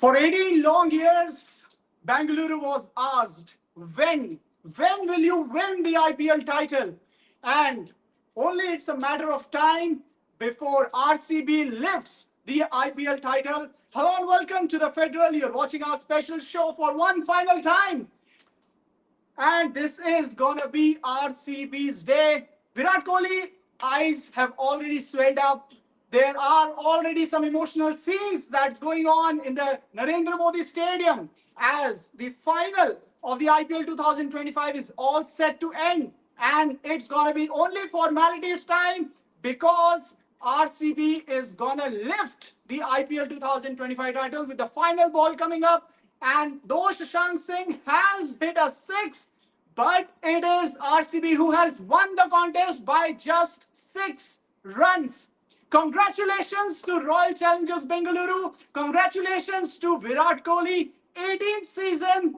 For 18 long years, Bengaluru was asked, when will you win the IPL title? And only it's a matter of time before RCB lifts the IPL title. Hello and welcome to the Federal. You're watching our special show for one final time. And this is gonna be RCB's day. Virat Kohli eyes have already swelled up. There are already some emotional scenes that's going on in the Narendra Modi Stadium as the final of the IPL 2025 is all set to end. And it's gonna be only formalities time because RCB is gonna lift the IPL 2025 title with the final ball coming up. And though Shashank Singh has hit a six, but it is RCB who has won the contest by just 6 runs. Congratulations to Royal Challengers Bengaluru. Congratulations to Virat Kohli. 18th season,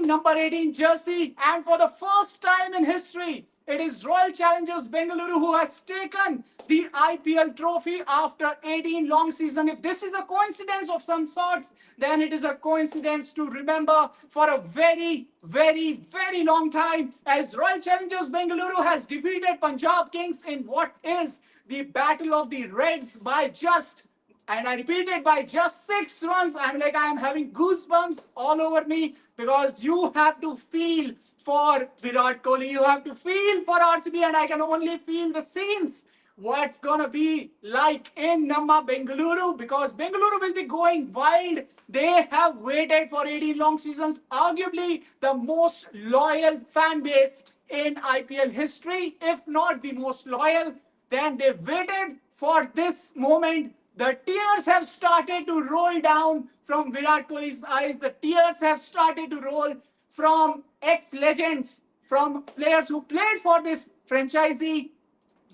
number 18 jersey. And for the first time in history, it is Royal Challengers Bengaluru who has taken the IPL trophy after 18 long seasons. If this is a coincidence of some sorts, then it is a coincidence to remember for a very, very, very long time, as Royal Challengers Bengaluru has defeated Punjab Kings in what is the Battle of the Reds by just, and I repeat it, by just 6 runs. I'm like, I'm having goosebumps all over me because you have to feel for Virat Kohli, you have to feel for RCB, and I can only feel the scenes. What's gonna be like in Bengaluru, because Bengaluru will be going wild. They have waited for 18 long seasons, arguably the most loyal fan base in IPL history, if not the most loyal. Then they waited for this moment. The tears have started to roll down from Virat Kohli's eyes. The tears have started to roll from ex-legends, from players who played for this franchisee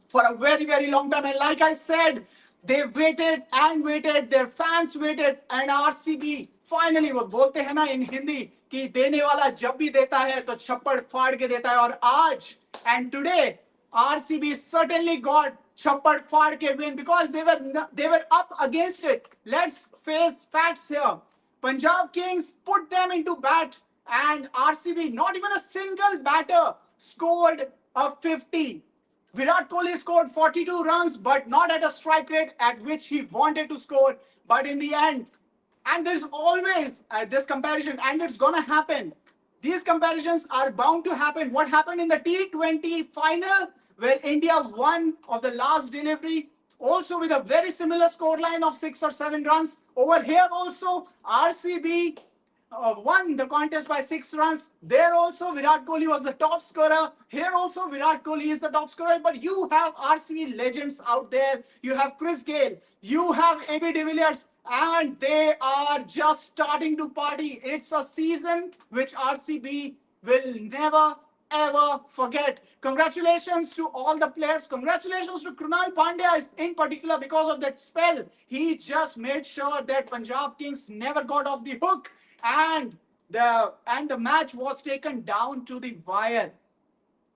for a very, very long time. And like I said, they waited and waited, their fans waited, and RCB finally, वो बोलते हैं ना in Hindi कि देने वाला जब भी देता है तो छप्पड़ फाड़ के देता है, और आज, and today, RCB certainly got छप्पड़ फाड़ के win because they were up against it. Let's face facts here. Punjab Kings put them into bat, and RCB, not even a single batter scored a 50. Virat Kohli scored 42 runs, but not at a strike rate at which he wanted to score. But in the end, and there's always this comparison, and it's gonna happen. These comparisons are bound to happen. What happened in the T20 final, where India won of the last delivery, also with a very similar scoreline of 6 or 7 runs. Over here also, RCB won the contest by 6 runs. There also, Virat Kohli was the top scorer. Here also, Virat Kohli is the top scorer. But you have RCB legends out there. You have Chris Gayle. You have AB de Villiers. And they are just starting to party. It's a season which RCB will never, ever forget. Congratulations to all the players. Congratulations to Krunal Pandya in particular, because of that spell. He just made sure that Punjab Kings never got off the hook. And the match was taken down to the wire.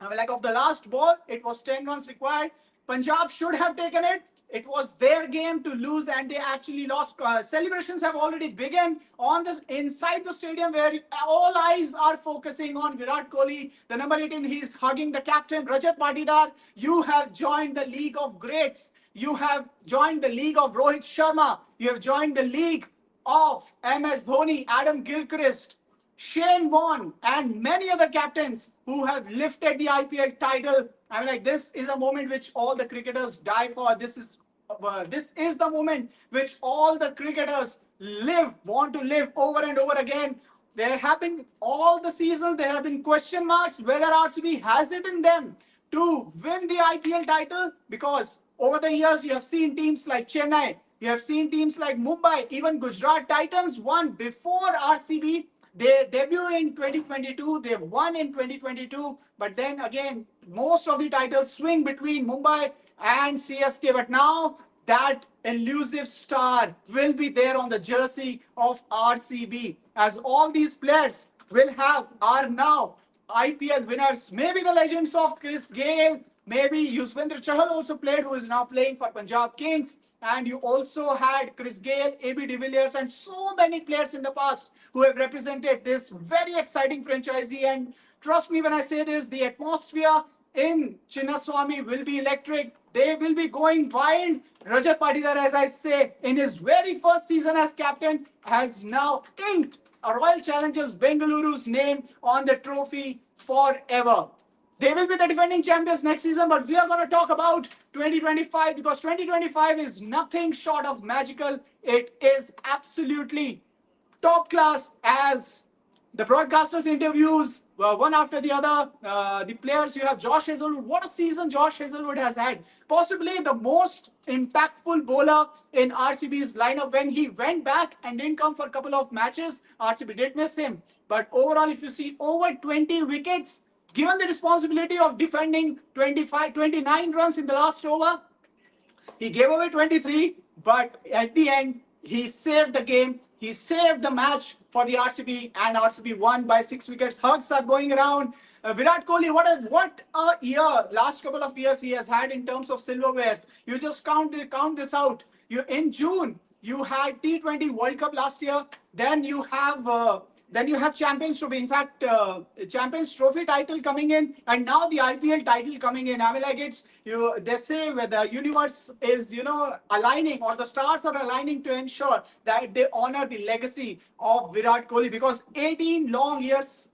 Like of the last ball, it was 10 runs required. Punjab should have taken it. It was their game to lose, and they actually lost. Celebrations have already begun on this inside the stadium, where all eyes are focusing on Virat Kohli, the number 18. He's hugging the captain, Rajat Patidar. You have joined the league of greats. You have joined the league of Rohit Sharma. You have joined the league of MS Dhoni, Adam Gilchrist, Shane Warne, and many other captains who have lifted the IPL title. I mean, like, this is a moment which all the cricketers die for. This is the moment which all the cricketers want to live over and over again. There have been, all the seasons, there have been question marks whether RCB has it in them to win the IPL title, because over the years you have seen teams like Chennai, you have seen teams like Mumbai, even Gujarat Titans won before RCB. They debuted in 2022, they've won in 2022, but then again, most of the titles swing between Mumbai and CSK. But now that elusive star will be there on the jersey of RCB, as all these players are now IPL winners. Maybe the legends of Chris Gayle, maybe Yuzvendra Chahal also played, who is now playing for Punjab Kings. and you also had Chris Gale, AB de Villiers, and so many players in the past who have represented this very exciting franchisee. And trust me when I say this, the atmosphere in Chinnaswamy will be electric. They will be going wild. Rajat Patidar, as I say, in his very first season as captain, has now inked a Royal Challengers Bengaluru's name on the trophy forever. They will be the defending champions next season, but we are going to talk about 2025 because 2025 is nothing short of magical. It is absolutely top class as the broadcasters interviews one after the other. The players, you have Josh Hazelwood. What a season Josh Hazelwood has had. Possibly the most impactful bowler in RCB's lineup. When he went back and didn't come for a couple of matches, RCB did miss him. But overall, if you see over 20 wickets, given the responsibility of defending 29 runs in the last over, he gave away 23, but at the end, he saved the game. He saved the match for the RCB, and RCB won by 6 wickets. Hugs are going around. Virat Kohli, what a year! Last couple of years he has had in terms of silverwares. You just count this out. In June you had T20 World Cup last year. Then you have Champions Trophy. In fact, Champions Trophy title coming in, and now the IPL title coming in. I mean, like they say where the universe is, aligning, or the stars are aligning to ensure that they honor the legacy of Virat Kohli, because 18 long years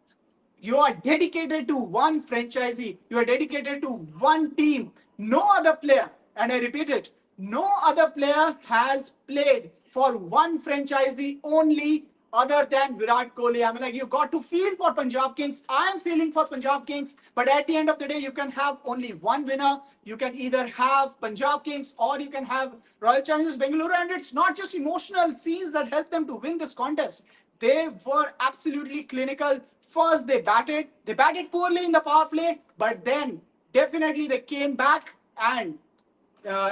you are dedicated to one franchisee. You are dedicated to one team. No other player, and I repeat it, no other player has played for one franchisee only other than Virat Kohli. I mean, like, you got to feel for Punjab Kings. I am feeling for Punjab Kings, but at the end of the day, you can have only one winner. You can either have Punjab Kings or you can have Royal Challengers Bengaluru, and it's not just emotional scenes that helped them to win this contest. They were absolutely clinical. First, they batted poorly in the power play, but then definitely they came back and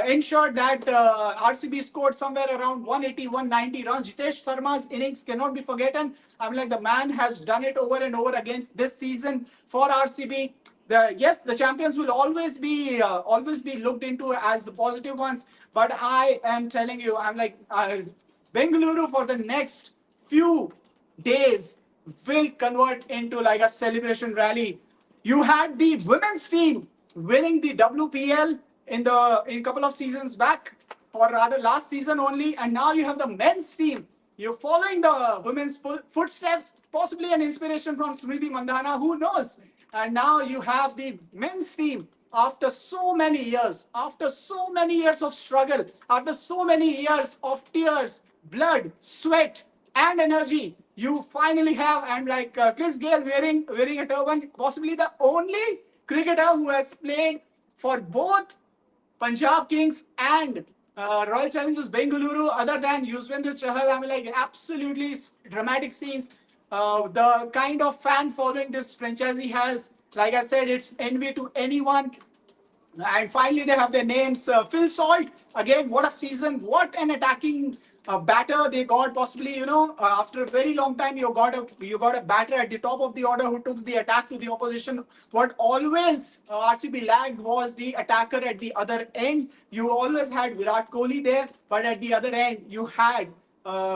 ensured that RCB scored somewhere around 180, 190 runs. Jitesh Sharma's innings cannot be forgotten. I mean, like, the man has done it over and over again this season for RCB. Yes, the champions will always be looked into as the positive ones, but I am telling you, I'm like, Bengaluru for the next few days will convert into like a celebration rally. You had the women's team winning the WPL in a couple of seasons back, or rather last season only, and now you have the men's team. You're following the women's footsteps, possibly an inspiration from Smriti Mandhana, who knows? And now you have the men's team. After so many years of struggle, after so many years of tears, blood, sweat, and energy, you finally have, and like Chris Gale wearing a turban, possibly the only cricketer who has played for both Punjab Kings and Royal Challengers Bengaluru, other than Yuzvendra Chahal. I mean, like, absolutely dramatic scenes. The kind of fan following this franchisee has, like I said, it's envy to anyone. And finally, they have their names. Phil Salt, again, what a season. What an attacking batter they got. Possibly, after a very long time, you got a batter at the top of the order who took the attack to the opposition. What always RCB lagged was the attacker at the other end. You always had Virat Kohli there, but at the other end, you had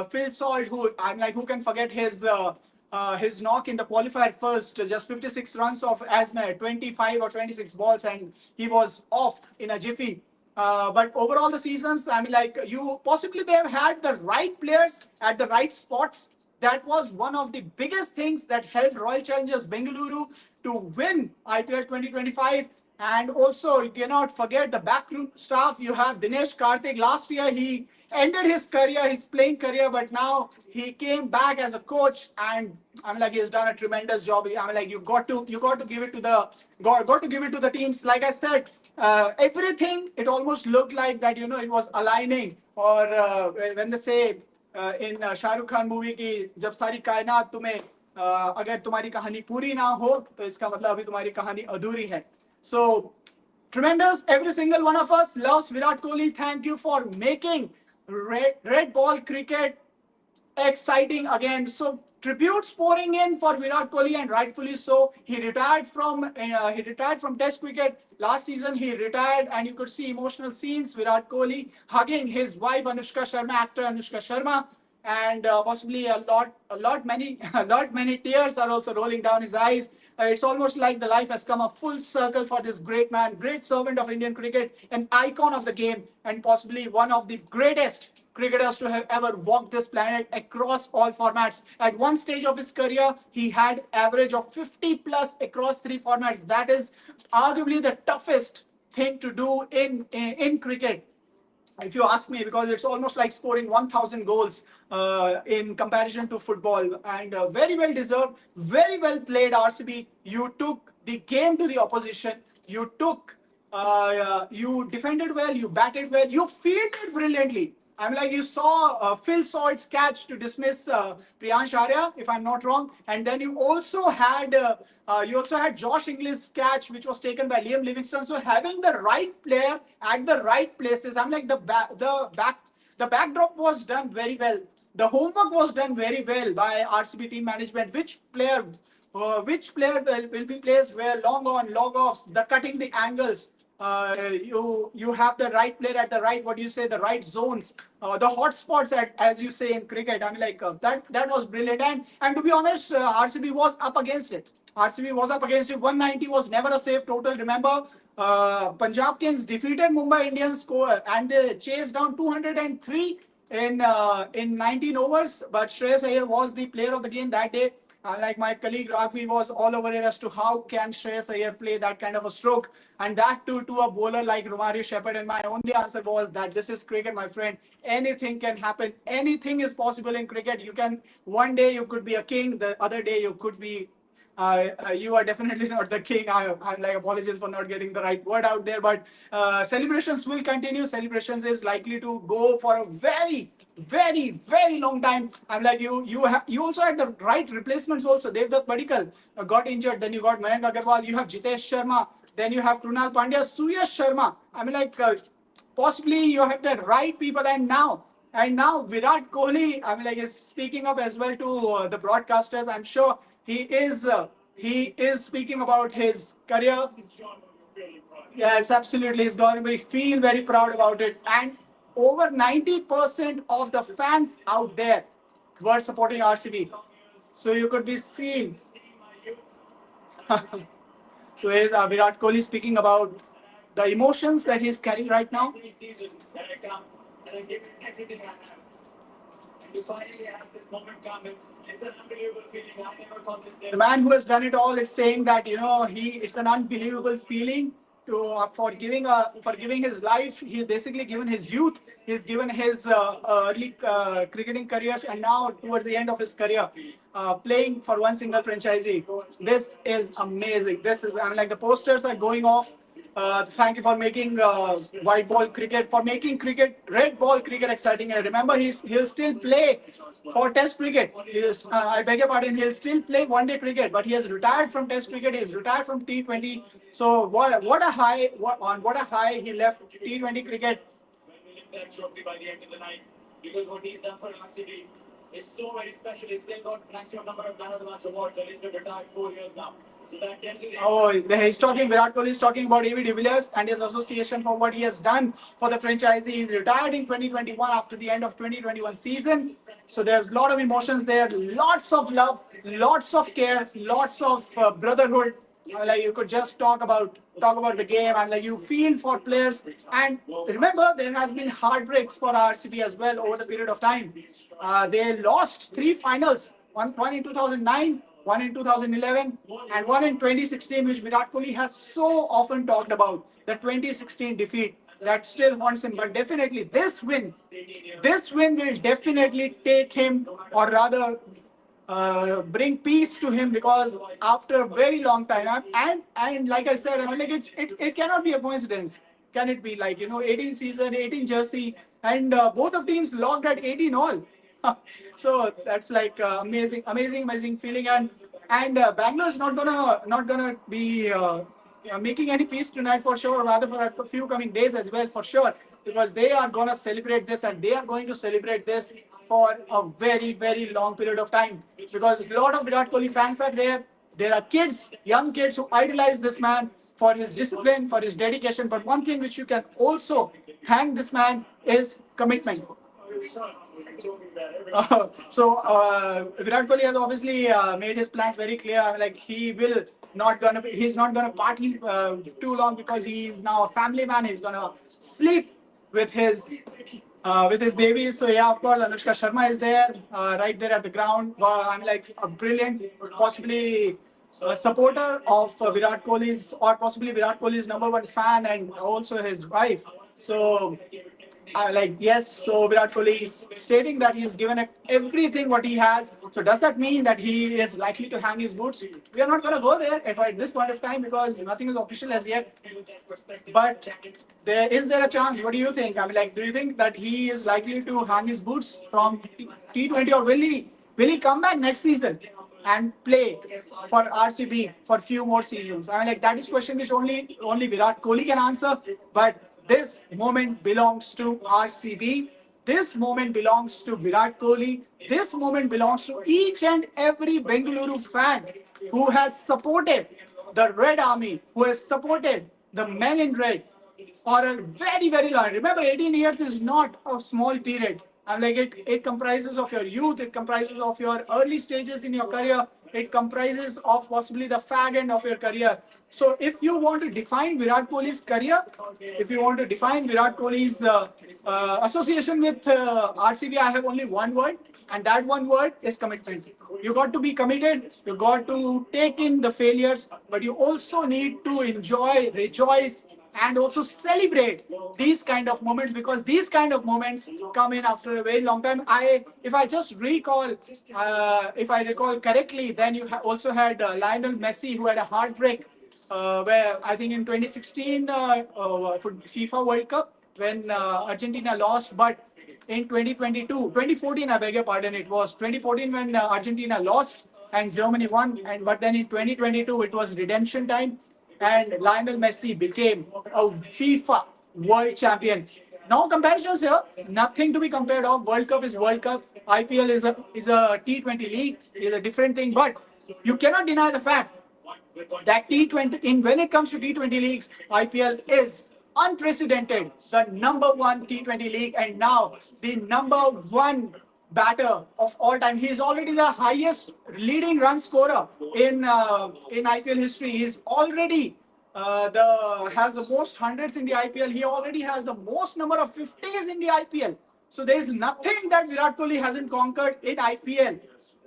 Phil Salt, who, I'm like, who can forget his knock in the qualifier first, just 56 runs of Asmer, 25 or 26 balls, and he was off in a jiffy. But overall the seasons, I mean, like, they have had the right players at the right spots. That was one of the biggest things that helped Royal Challengers Bengaluru to win IPL 2025. And also, you cannot forget the backroom staff. You have Dinesh Karthik. Last year, he ended his playing career, but now he came back as a coach, and I mean, like, he's done a tremendous job. I mean, like, you got to give it to the teams. Like I said, everything, it almost looked like that. It was aligning, or when they say in Shah Rukh Khan movie ki jab sari kainat tumhe agar tumhari kahani puri na ho, to iska matlab abhi tumhari kahani adhuri hai. So, tremendous. Every single one of us loves Virat Kohli. Thank you for making red ball cricket exciting again. So tributes pouring in for Virat Kohli, and rightfully so. He retired from Test cricket last season. He retired, and you could see emotional scenes. Virat Kohli hugging his wife Anushka Sharma, actor Anushka Sharma, and possibly a lot many tears are also rolling down his eyes. It's almost like the life has come a full circle for this great man, great servant of Indian cricket, an icon of the game, and possibly one of the greatest cricketers to have ever walked this planet across all formats. At one stage of his career, he had average of 50 plus across three formats. That is arguably the toughest thing to do in cricket, if you ask me, because it's almost like scoring 1,000 goals in comparison to football. And very well deserved, very well played, RCB. You took the game to the opposition. You defended well, you batted well, you fielded brilliantly. I'm like, you saw Phil Salt's catch to dismiss Priyansh Arya, if I'm not wrong, and then you also had Josh Inglis's catch, which was taken by Liam Livingstone. So having the right player at the right places, I'm like, the backdrop was done very well. The homework was done very well by RCB team management. Which player will be placed where, long on, long offs, the cutting the angles. You have the right player at the right, the right zones, the hot spots, as you say in cricket. I mean, like, that was brilliant. And to be honest, RCB was up against it. 190 was never a safe total. Remember, Punjab Kings defeated Mumbai Indians score, and they chased down 203 in 19 overs. But Shreyas Iyer was the player of the game that day. Like my colleague Raghavi was all over it as to how can Shreyas Iyer play that kind of a stroke, and that too to a bowler like Romario Shepherd. And my only answer was that this is cricket, my friend. Anything can happen. Anything is possible in cricket. One day you could be a king, the other day you could be you are definitely not the king. I'm like, apologies for not getting the right word out there, but celebrations will continue. Celebrations is likely to go for a very, very, very long time. I'm like, you also had the right replacements also. Devdutt Padikkal got injured, then you got Mayank Agarwal, you have Jitesh Sharma, then you have Krunal Pandya, Suyash Sharma. I mean, like, possibly you have the right people, and now Virat Kohli, I mean, like, is speaking up as well to the broadcasters. I'm sure he is speaking about his career. Yes, absolutely. He's going to feel very proud about it. And over 90% of the fans out there were supporting RCB. So you could be seen. So here's Virat Kohli speaking about the emotions that he's carrying right now. To finally have this moment come, it's an unbelievable feeling. I never thought this day. The man who has done it all is saying that it's an unbelievable feeling for giving his life. He's basically given his youth. He's given his early cricketing careers, and now towards the end of his career, playing for one single franchisee. This is amazing. I'm like, the posters are going off. Thank you for making white ball cricket, for making red ball cricket exciting. And remember, he'll still play for Test cricket. I beg your pardon, he'll still play one-day cricket, but he has retired from Test cricket. He's retired from T20. So what a high he left T20 cricket. When we lift that trophy by the end of the night, because what he's done for RCB is so very special. He's still got maximum number of man of the match awards, and he's been retired 4 years now. Virat Kohli is talking about A.B. de Villiers and his association for what he has done for the franchisee. He's retired in 2021 after the end of 2021 season. So there's a lot of emotions there, lots of love, lots of care, lots of brotherhood. Like, you could just talk about the game, and like, you feel for players. And remember, there has been heartbreaks for RCB as well over the period of time. They lost 3 finals, one in 2009, one in 2011, and one in 2016, which Virat Kohli has so often talked about. The 2016 defeat that still haunts him. But definitely this win will definitely take him, or rather bring peace to him, because after a very long time, and like I said, I mean, like, it cannot be a coincidence. Can it be? Like, 18 season, 18 jersey, and both of teams logged at 18 all. So that's like amazing feeling. And Bangalore is not gonna be making any peace tonight for sure, or rather for a few coming days as well, for sure. because they are going to celebrate this, and they are going to celebrate this for a very, very long period of time, because a lot of Virat Kohli fans are there. There are kids, young kids who idolize this man for his discipline, for his dedication. But one thing which you can also thank this man is commitment. Virat Kohli has obviously made his plans very clear. Like he's not gonna party too long, because he is now a family man. He's gonna sleep with his babies. So yeah, of course, Anushka Sharma is there, right there at the ground. I'm like a brilliant, possibly a supporter of Virat Kohli's, or possibly Virat Kohli's number one fan, and also his wife. So yes, so Virat Kohli is stating that he's given it everything what he has. So does that mean that he is likely to hang his boots? We are not going to go there at this point of time, because nothing is official as yet. But is there a chance? What do you think? Do you think that he is likely to hang his boots from T20, or will he come back next season and play for RCB for few more seasons? That is question which only Virat Kohli can answer. But this moment belongs to RCB. This moment belongs to Virat Kohli. This moment belongs to each and every Bengaluru fan who has supported the Red Army, who has supported the men in red for a very, very long. Remember, 18 years is not a small period. It comprises of your youth, it comprises of your early stages in your career, it comprises of possibly the fag end of your career. So if you want to define Virat Kohli's career, if you want to define Virat Kohli's association with RCB, I have only one word, and that one word is commitment. You got to be committed, you got to take in the failures, but you also need to enjoy, rejoice, and also celebrate these kind of moments, because these kind of moments come in after a very long time. If I just recall, if I recall correctly, then you also had Lionel Messi, who had a heartbreak where I think in 2016 FIFA World Cup, when Argentina lost. But in 2014, I beg your pardon, it was 2014 when Argentina lost and Germany won. But then in 2022, it was redemption time, and Lionel Messi became a FIFA World Champion. No comparisons here. Nothing to be compared of. World Cup is World Cup. IPL is a T20 league. It is a different thing. But you cannot deny the fact that T20, when it comes to T20 leagues, IPL is unprecedented, the number one T20 league, and now the number one batter of all time. He is already the highest leading run scorer in IPL history. He's already has the most hundreds in the IPL. He already has the most number of 50s in the IPL. So there is nothing that Virat Kohli hasn't conquered in IPL.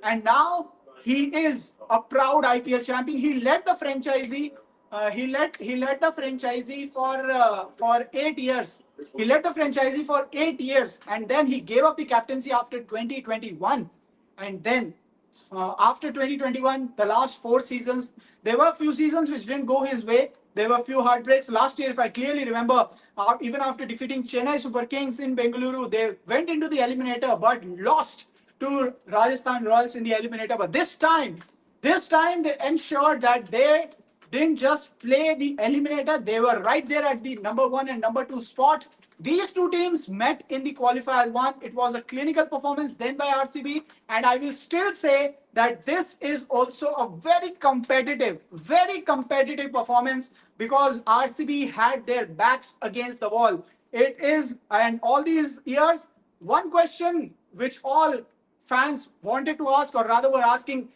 And now he is a proud IPL champion. He led the franchisee. He led the franchisee for 8 years. He led the franchisee for 8 years, and then he gave up the captaincy after 2021. And then after 2021, the last 4 seasons, there were a few seasons which didn't go his way. There were a few heartbreaks. Last year, if I clearly remember, even after defeating Chennai Super Kings in Bengaluru, they went into the eliminator but lost to Rajasthan Royals in the eliminator. But this time they ensured that they didn't just play the eliminator. They were right there at the number 1 and number 2 spot. These two teams met in the qualifier 1. It was a clinical performance then by RCB, and I will still say that this is also a very competitive performance, because RCB had their backs against the wall. It is, and all these years, one question which all fans wanted to ask, or rather were asking,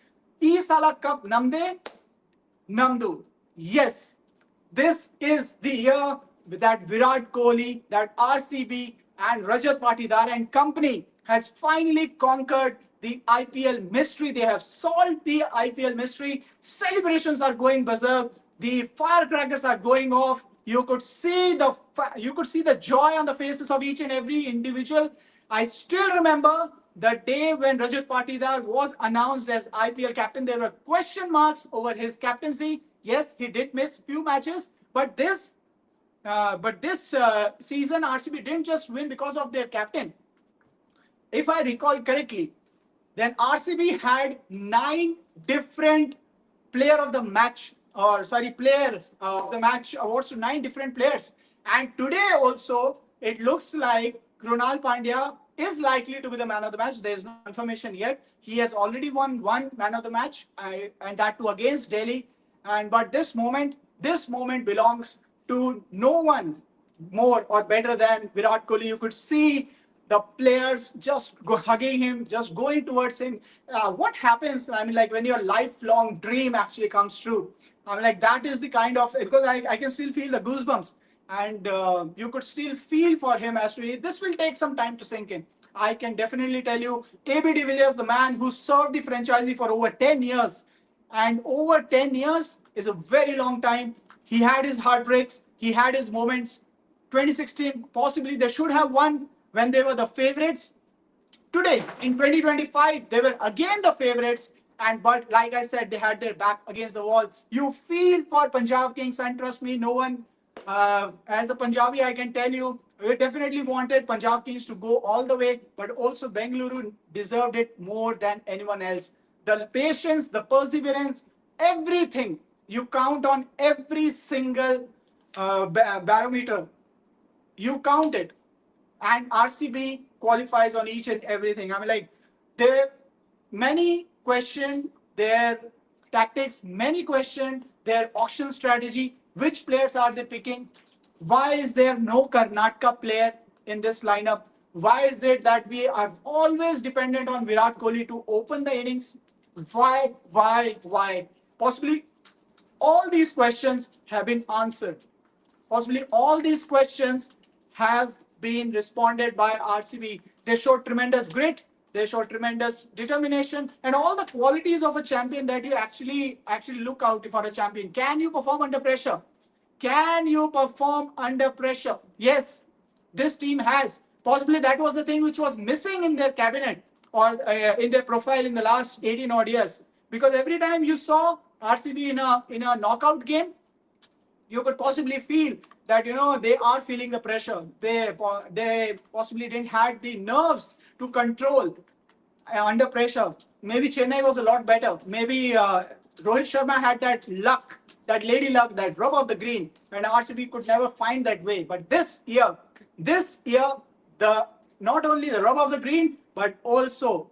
Sala Cup Namde? Namdu. Yes, this is the year that Virat Kohli, that RCB and Rajat Patidar and company has finally conquered the IPL mystery. They have solved the IPL mystery. Celebrations are going berserk. The firecrackers are going off. You could see the joy on the faces of each and every individual. I still remember the day when Rajat Patidar was announced as IPL captain. There were question marks over his captaincy. Yes, he did miss few matches, but this season RCB didn't just win because of their captain. If I recall correctly, then RCB had 9 different players of the match awards to 9 different players. And today also, it looks like Krunal Pandya is likely to be the man of the match. There is no confirmation yet. He has already won one man of the match, and that too against Delhi. And but this moment belongs to no one more or better than Virat Kohli. You could see the players just hugging him, just going towards him. What happens? I mean, like when your lifelong dream actually comes true. I mean, like that is the kind of, because I can still feel the goosebumps, and you could still feel for him as to this will take some time to sink in. I can definitely tell you, AB de Villiers, the man who served the franchisee for over 10 years, and over 10 years is a very long time. He had his heartbreaks, he had his moments. 2016, possibly they should have won when they were the favorites. Today, in 2025, they were again the favorites. And but like I said, they had their back against the wall. You feel for Punjab Kings, and trust me, no one, as a Punjabi, I can tell you, we definitely wanted Punjab Kings to go all the way, but also Bengaluru deserved it more than anyone else. The patience, the perseverance, everything. You count on every single barometer. You count it, and RCB qualifies on each and everything. I mean, like, there many question their tactics, many question their auction strategy. Which players are they picking? Why is there no Karnataka player in this lineup? Why is it that we are always dependent on Virat Kohli to open the innings? Why? Possibly all these questions have been answered. Possibly all these questions have been responded by RCB. They showed tremendous grit, they showed tremendous determination, and all the qualities of a champion that you actually look out for a champion. Can you perform under pressure? Can you perform under pressure? Yes, this team has. Possibly that was the thing which was missing in their cabinet or in their profile in the last 18 odd years. Because every time you saw RCB in a knockout game, you could possibly feel that they are feeling the pressure. They possibly didn't have the nerves to control under pressure. Maybe Chennai was a lot better. Maybe Rohit Sharma had that luck, that lady luck, that rub of the green, and RCB could never find that way. But this year, the not only the rub of the green, but also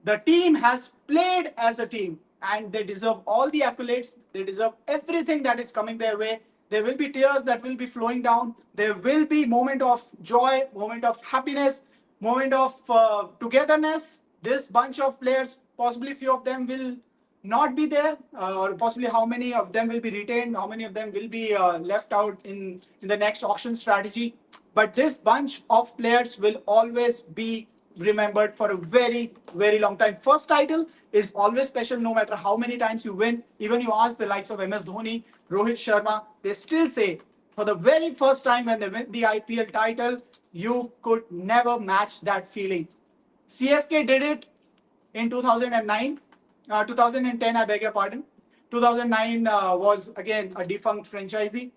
the team has played as a team, and they deserve all the accolades. They deserve everything that is coming their way. There will be tears that will be flowing down. There will be moment of joy, moment of happiness, moment of togetherness. This bunch of players, possibly few of them will not be there, or possibly how many of them will be retained, how many of them will be left out in the next auction strategy. But this bunch of players will always be remembered for a very, very long time. First title is always special no matter how many times you win. Even you ask the likes of MS Dhoni, Rohit Sharma, they still say for the very first time when they win the IPL title, you could never match that feeling. CSK did it in 2009, 2010, I beg your pardon. 2009 was again a defunct franchisee.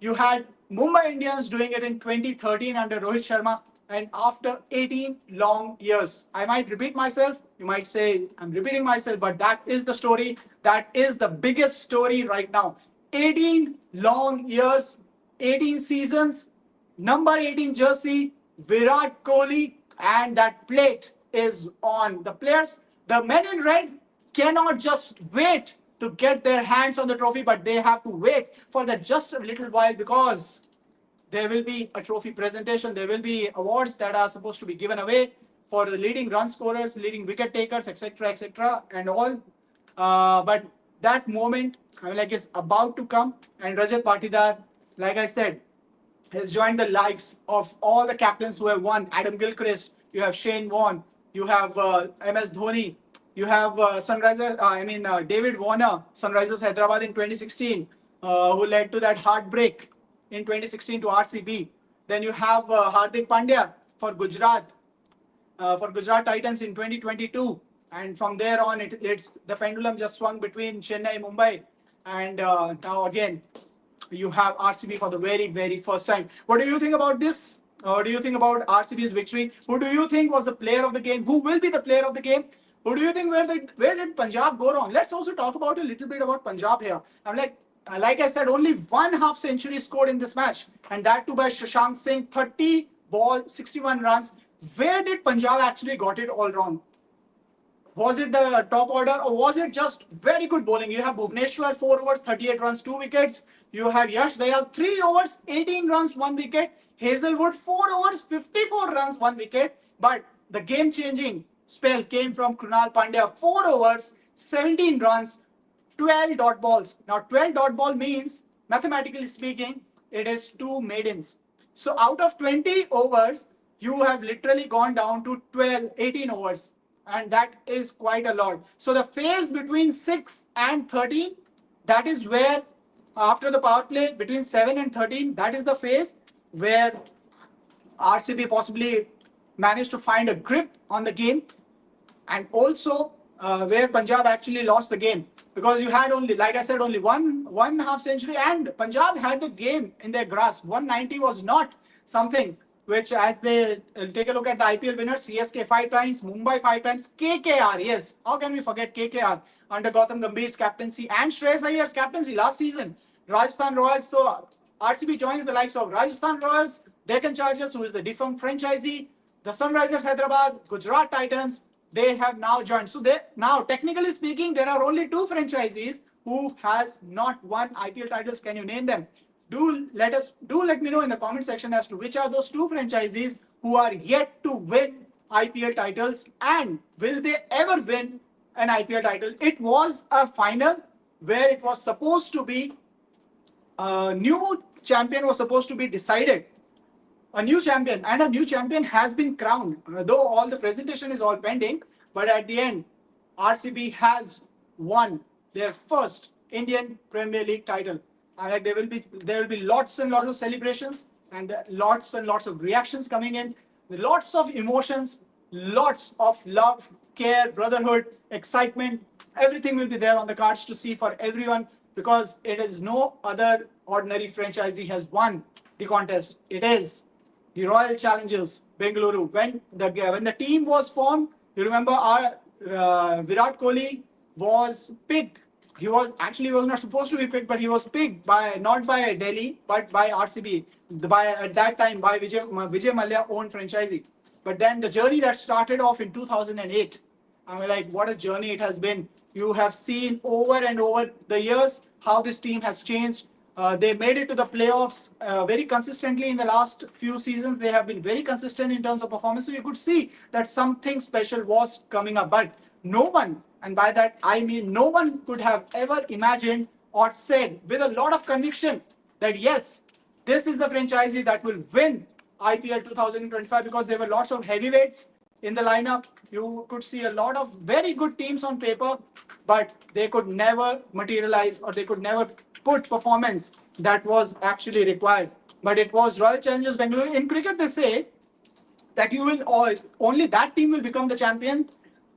You had Mumbai Indians doing it in 2013 under Rohit Sharma, and after 18 long years. I might repeat myself, you might say I'm repeating myself, but that is the story. That is the biggest story right now. 18 long years, 18 seasons, number 18 jersey, Virat Kohli, and that plate is on. The players, the men in red, cannot just wait to get their hands on the trophy, but they have to wait for that just a little while, because there will be a trophy presentation. There will be awards that are supposed to be given away for the leading run scorers, leading wicket takers, etc., and all. But that moment, I mean, like, it's about to come. And Rajat Patidar, like I said, has joined the likes of all the captains who have won. Adam Gilchrist, you have Shane Warne, you have MS Dhoni, you have David Warner, Sunrisers Hyderabad in 2016, who led to that heartbreak in 2016 to RCB. Then you have Hardik Pandya for Gujarat Titans in 2022. And from there on, it's the pendulum just swung between Chennai, Mumbai, and now again, you have RCB for the very, very first time. What do you think about this? What do you think about RCB's victory? Who do you think was the player of the game? Who will be the player of the game? Who do you think where did Punjab go wrong? Let's also talk about a little bit about Punjab here. I'm like, like I said, only one half century scored in this match, and that too by Shashank Singh, 30 ball, 61 runs. Where did Punjab actually got it all wrong? Was it the top order, or was it just very good bowling? You have Bhuvneshwar, 4 overs, 38 runs, 2 wickets. You have Yash Dayal, 3 overs, 18 runs, 1 wicket. Hazelwood, 4 overs, 54 runs, 1 wicket. But the game-changing spell came from Krunal Pandya, 4 overs, 17 runs, 12 dot balls. Now, 12 dot ball means, mathematically speaking, it is 2 maidens. So, out of 20 overs, you have literally gone down to 12, 18 overs. And that is quite a lot. So, the phase between 6 and 13, that is where, after the power play, between 7 and 13, that is the phase where RCB possibly managed to find a grip on the game, and also where Punjab actually lost the game, because you had only, like I said, only one half century, and Punjab had the game in their grasp. 190 was not something which, as they take a look at the IPL winners, CSK 5 times, Mumbai 5 times, KKR, yes, how can we forget KKR under Gautam Gambhir's captaincy and Shreyas Iyer's captaincy last season. Rajasthan Royals, so RCB joins the likes of Rajasthan Royals, Deccan Chargers, who is the defunct franchisee, the Sunrisers Hyderabad, Gujarat Titans. They have now joined. So now, technically speaking, there are only 2 franchisees who has not won IPL titles. Can you name them? Do let me know in the comment section as to which are those 2 franchisees who are yet to win IPL titles, and will they ever win an IPL title? It was a final where it was supposed to be a new champion was supposed to be decided. A new champion has been crowned, though all the presentation is all pending. But at the end, RCB has won their first Indian Premier League title. And like there will be lots and lots of celebrations, and lots and lots of reactions coming in, lots of emotions, lots of love, care, brotherhood, excitement. Everything will be there on the cards to see for everyone, because it is no other ordinary franchisee has won the contest. It is the Royal Challengers Bengaluru. When the team was formed, you remember our Virat Kohli was picked. He was not supposed to be picked, but he was picked not by Delhi, but by RCB. At that time by Vijay Mallya owned franchisee. But then the journey that started off in 2008, I mean, like, what a journey it has been. You have seen over and over the years how this team has changed. They made it to the playoffs very consistently in the last few seasons. They have been very consistent in terms of performance. So you could see that something special was coming up. But no one, and by that I mean no one, could have ever imagined or said with a lot of conviction that yes, this is the franchisee that will win IPL 2025, because there were lots of heavyweights in the lineup. You could see a lot of very good teams on paper, but they could never materialize, or they could never put performance that was actually required. But it was Royal Challengers Bengaluru. In cricket, they say that only that team will become the champion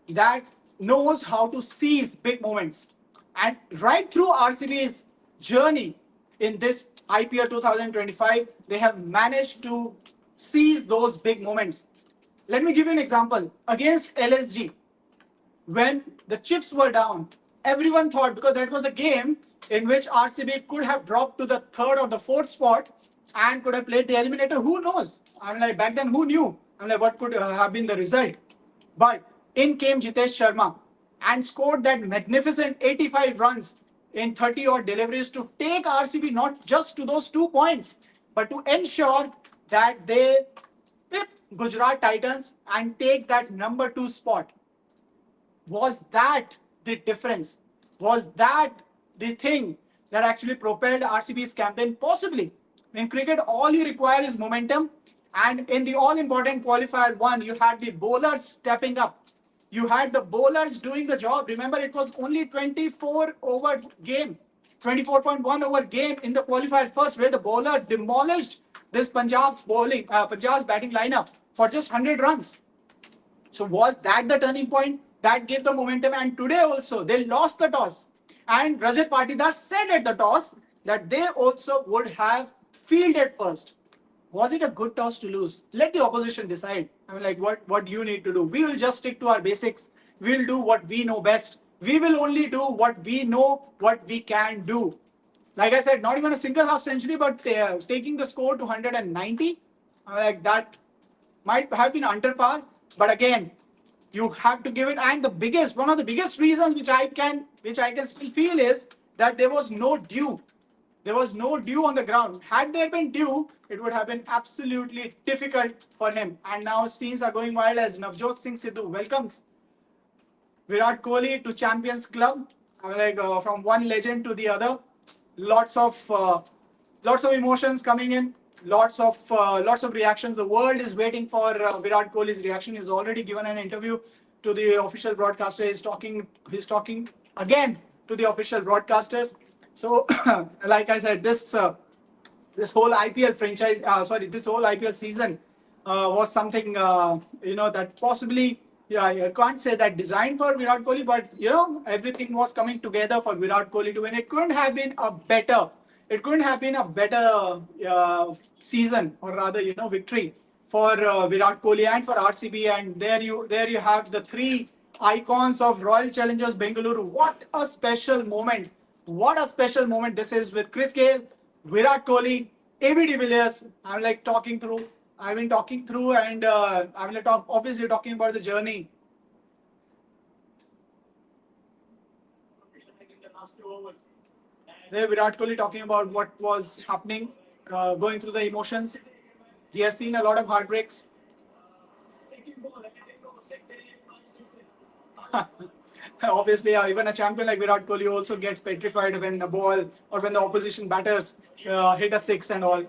that knows how to seize big moments. And right through RCB's journey in this IPL 2025, they have managed to seize those big moments. Let me give you an example. Against LSG, when the chips were down, everyone thought, because that was a game in which RCB could have dropped to the 3rd or the 4th spot and could have played the eliminator. Who knows? I mean, like, back then, who knew? I mean, like, what could have been the result? But in came Jitesh Sharma and scored that magnificent 85 runs in 30 odd deliveries to take RCB not just to those 2 points, but to ensure that they pip Gujarat Titans and take that number 2 spot. Was that the difference? Was that the thing that actually propelled RCB's campaign? Possibly. In cricket, all you require is momentum. And in the all-important qualifier 1, you had the bowlers stepping up. You had the bowlers doing the job. Remember, it was only 24 over game, 24.1 over game in the qualifier first, where the bowler demolished this Punjab's batting lineup for just 100 runs. So was that the turning point that gave the momentum? And today also, they lost the toss. And Rajat Patidar said at the toss that they also would have fielded first. Was it a good toss to lose? Let the opposition decide. I mean, like, what you need to do. We will just stick to our basics. We'll do what we know best. We will only do what we know, what we can do. like I said, not even a single half century, but taking the score to 190, like that might have been under par. But again, you have to give it. And one of the biggest reasons which I can still feel is that there was no dew. There was no dew on the ground. Had there been dew, it would have been absolutely difficult for him. And now scenes are going wild as Navjot Singh Sidhu welcomes Virat Kohli to Champions Club. From one legend to the other, lots of emotions coming in, lots of reactions. The world is waiting for Virat Kohli's reaction. He's already given an interview to the official broadcaster. He's talking again to the official broadcasters. So, like I said, this whole IPL franchise, this whole IPL season was something that possibly, yeah, I can't say that designed for Virat Kohli, but everything was coming together for Virat Kohli to win. It couldn't have been a better. It couldn't have been a better season, or rather, victory for Virat Kohli and for RCB. And there you have the three icons of Royal Challengers Bengaluru. What a special moment! What a special moment this is with Chris Gayle, Virat Kohli, AB de Villiers. I've been talking through, and obviously talking about the journey. There, Virat Kohli talking about what was happening, going through the emotions. He has seen a lot of heartbreaks. Obviously, even a champion like Virat Kohli also gets petrified when a ball or when the opposition batters hit a six and all.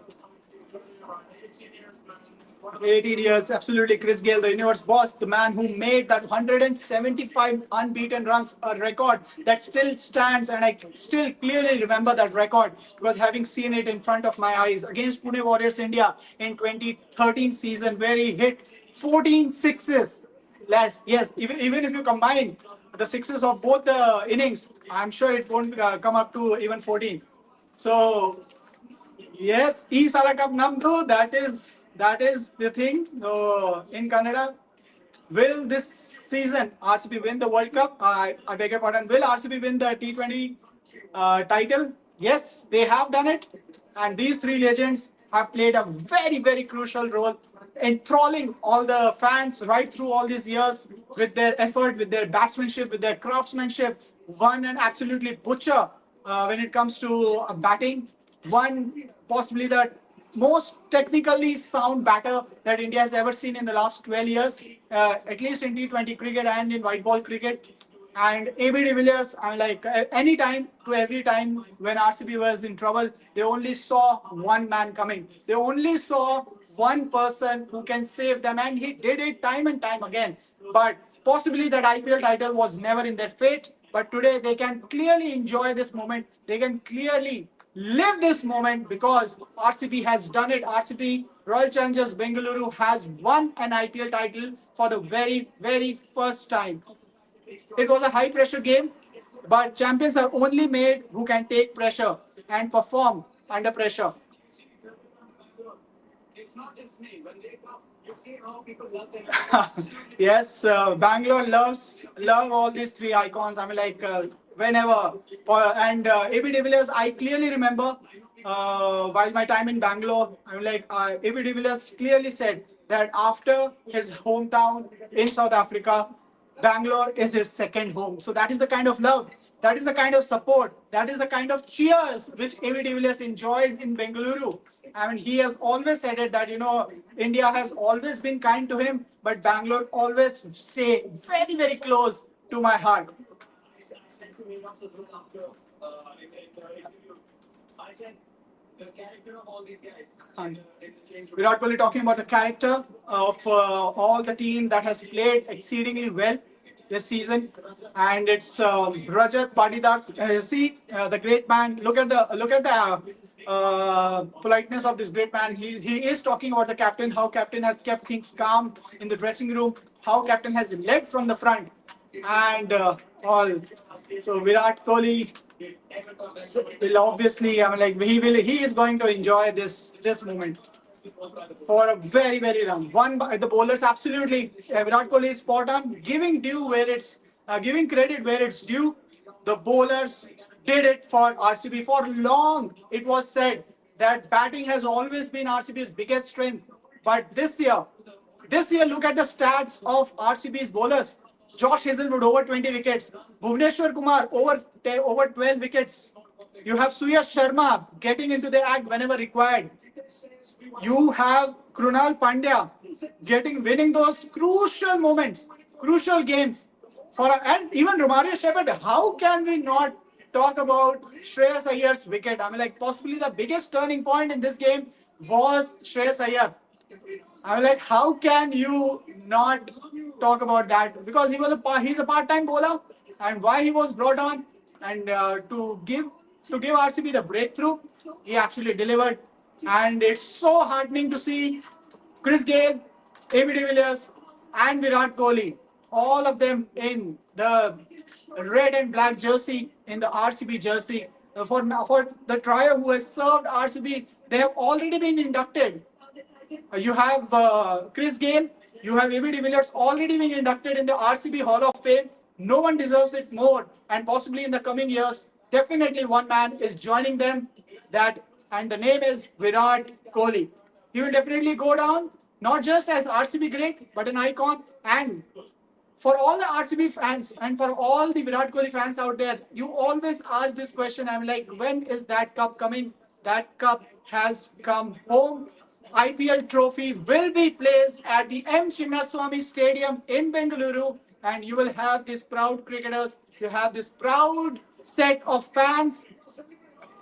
18 years, absolutely. Chris Gayle, the universe boss, the man who made that 175 unbeaten runs a record that still stands, and I still clearly remember that record because having seen it in front of my eyes against Pune Warriors India in 2013 season, where he hit 14 sixes. Less, yes. Even if you combine the sixes of both the innings, I'm sure it won't come up to even 14. So yes, Sala Cup Namdu, that is the thing. In Canada, will this season RCB win the World Cup? I beg your pardon. Will RCB win the T20 title? Yes, they have done it, and these three legends have played a very, very crucial role, enthralling all the fans right through all these years with their effort, with their batsmanship, with their craftsmanship. One and absolutely butcher when it comes to batting. One possibly the most technically sound batter that India has ever seen in the last 12 years, at least in T20 cricket and in white ball cricket. And AB de Villiers, any time to every time when RCB was in trouble, they only saw one man coming. They only saw one person who can save them, and he did it time and time again. But possibly that IPL title was never in their fate. But today they can clearly enjoy this moment. They can clearly live this moment because RCB has done it. RCB, Royal Challengers Bengaluru, has won an IPL title for the very, very first time. It was a high pressure game, but champions are only made who can take pressure and perform under pressure. It's not just me. When they come, you see how people love them. Yes, Bangalore love all these three icons. Whenever and AB de Villiers, I clearly remember while my time in Bangalore, AB de Villiers clearly said that after his hometown in South Africa, Bangalore is his second home. So that is the kind of love, that is the kind of support, that is the kind of cheers which AB de Villiers enjoys in Bengaluru. I mean, he has always said it that, India has always been kind to him, but Bangalore always stay very, very close to my heart. I said, the character of all these guys. Virat Kohli talking about the character of all the team that has played exceedingly well this season, and it's Rajat Patidar. The great man. Look at the politeness of this great man. He is talking about the captain, how captain has kept things calm in the dressing room, how captain has led from the front, and all. So Virat Kohli will obviously, he is going to enjoy this moment for a very, very long. One by the bowlers, absolutely. Virat Kohli is spot on, giving credit where it's due. The bowlers did it for RCB. For long, it was said that batting has always been RCB's biggest strength. But this year, look at the stats of RCB's bowlers. Josh Hazelwood over 20 wickets. Bhuvneshwar Kumar over 12 wickets. You have Suyash Sharma getting into the act whenever required. You have Krunal Pandya winning those crucial moments, crucial games. And even Romario Shepherd, how can we not talk about Shreyas Iyengar's wicket? I mean, like possibly the biggest turning point in this game was Shreyas Iyengar. I mean, like, how can you not talk about that? Because he's a part-time bowler, and why he was brought on, and to give RCB the breakthrough, he actually delivered, and it's so heartening to see Chris Gale, AB de Villiers, and Virat Kohli, all of them in the red and black jersey, in the RCB jersey. For the trio who has served RCB, they have already been inducted. You have Chris Gale, you have AB de Villiers already being inducted in the RCB Hall of Fame. No one deserves it more, and possibly in the coming years, definitely one man is joining them. And the name is Virat Kohli. He will definitely go down not just as RCB great, but an icon. And for all the RCB fans and for all the Virat Kohli fans out there, you always ask this question. I'm like, when is that cup coming? That cup has come home. IPL trophy will be placed at the M. Chinnaswamy Stadium in Bengaluru, and you will have these proud cricketers, you have this proud set of fans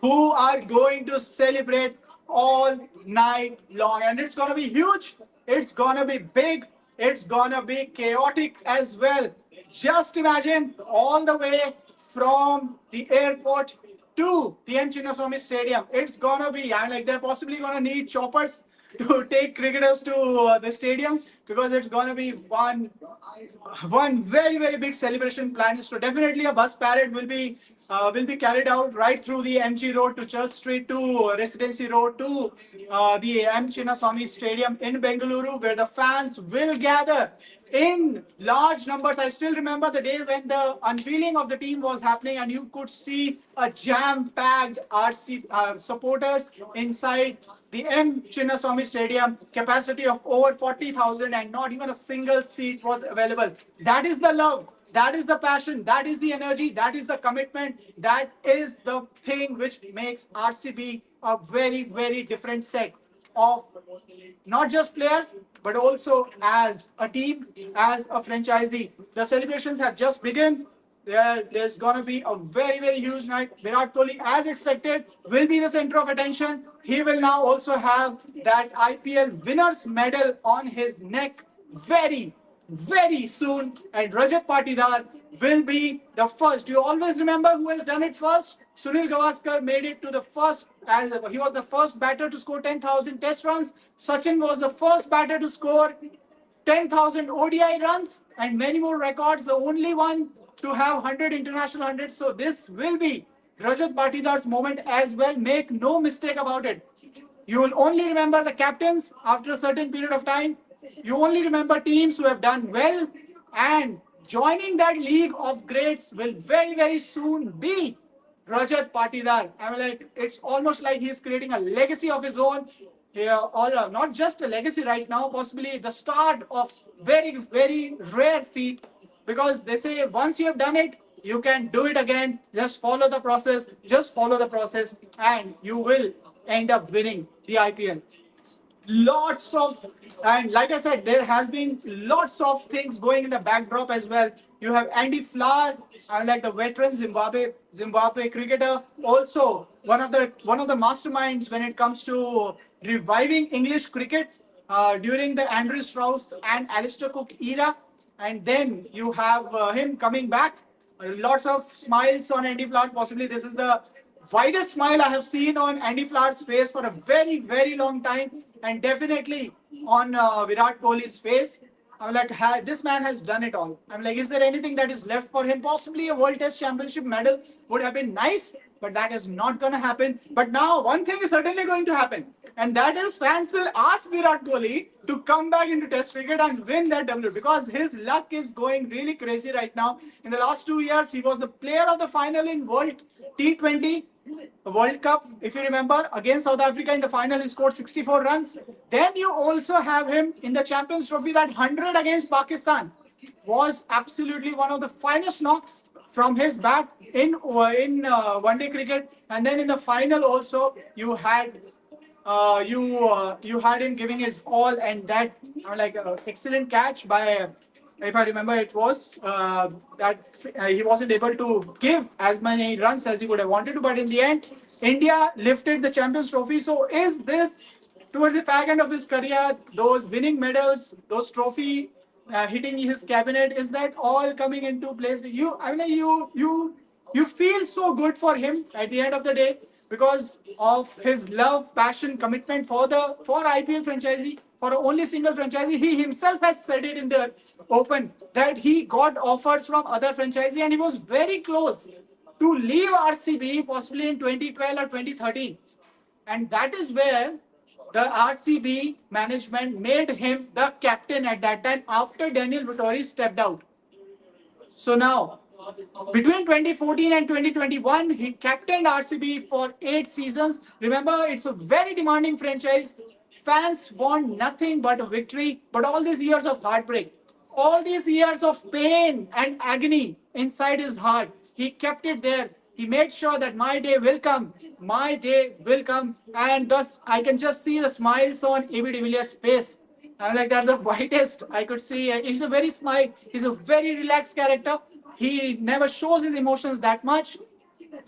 who are going to celebrate all night long. And it's going to be huge, it's going to be big, it's going to be chaotic as well. Just imagine all the way from the airport to the M. Chinnaswamy Stadium. It's going to be, I'm like, they're possibly going to need choppers to take cricketers to the stadiums, because it's going to be one very big celebration planned. So definitely a bus parade will be carried out right through the MG Road to Church Street to Residency Road to the M. Chinnaswamy Stadium in Bengaluru, where the fans will gather in large numbers. I still remember the day when the unveiling of the team was happening, and you could see a jam-packed RC supporters inside the M. Chinnaswamy Stadium, capacity of over 40,000, and not even a single seat was available. That is the love. That is the passion, that is the energy, that is the commitment, that is the thing which makes RCB a very different set of not just players, but also as a team, as a franchisee. The celebrations have just begun. There's going to be a very huge night. Virat Kohli, as expected, will be the center of attention. He will now also have that IPL winner's medal on his neck very soon. And Rajat Patidar will be the first. Do you always remember who has done it first? Sunil Gavaskar made it to the first, as he was the first batter to score 10,000 test runs. Sachin was the first batter to score 10,000 ODI runs, and many more records. The only one to have 100 international hundreds. So this will be Rajat Patidar's moment as well. Make no mistake about it. You will only remember the captains after a certain period of time. You only remember teams who have done well, and joining that league of greats will very soon be Rajat Patidar. I mean, like, it's almost like he's creating a legacy of his own. Or not just a legacy right now, possibly the start of very rare feat, because they say once you have done it, you can do it again. Just follow the process, and you will end up winning the IPL. And like I said, there has been lots of things going in the backdrop as well. You have Andy Flower, like the veteran Zimbabwe cricketer, also one of the masterminds when it comes to reviving English cricket during the Andrew Strauss and Alistair Cook era. And then you have him coming back. Lots of smiles on Andy Flower. Possibly this is the widest smile I have seen on Andy Flower's face for a very long time, and definitely on Virat Kohli's face. I'm like, this man has done it all. I'm like, is there anything that is left for him? Possibly a World Test Championship medal would have been nice, but that is not going to happen. But now one thing is certainly going to happen, and that is fans will ask Virat Kohli to come back into Test cricket and win that W, because his luck is going really crazy right now. In the last 2 years, he was the player of the final in World T20 World Cup, if you remember, against South Africa in the final, he scored 64 runs. Then you also have him in the Champions Trophy, that 100 against Pakistan was absolutely one of the finest knocks from his bat in one day cricket. And then in the final also, you had him giving his all, and that excellent catch by, if I remember, it was that he wasn't able to give as many runs as he would have wanted to. But in the end, India lifted the Champions Trophy. So is this towards the fag end of his career, those winning medals, those trophy hitting his cabinet, is that all coming into place? You feel so good for him at the end of the day, because of his love, passion, commitment for IPL franchisee, for only single franchisee. He himself has said it in the open that he got offers from other franchisee, and he was very close to leave RCB possibly in 2012 or 2013. And that is where the RCB management made him the captain at that time after Daniel Vittori stepped out. So now, between 2014 and 2021, he captained RCB for 8 seasons. Remember, it's a very demanding franchise. Fans want nothing but a victory. But all these years of heartbreak, all these years of pain and agony inside his heart, he kept it there. He made sure that my day will come. My day will come. And thus, I can just see the smiles on AB de Villiers' face. I'm like, that's the whitest I could see. He's a very smile. He's a very relaxed character. He never shows his emotions that much.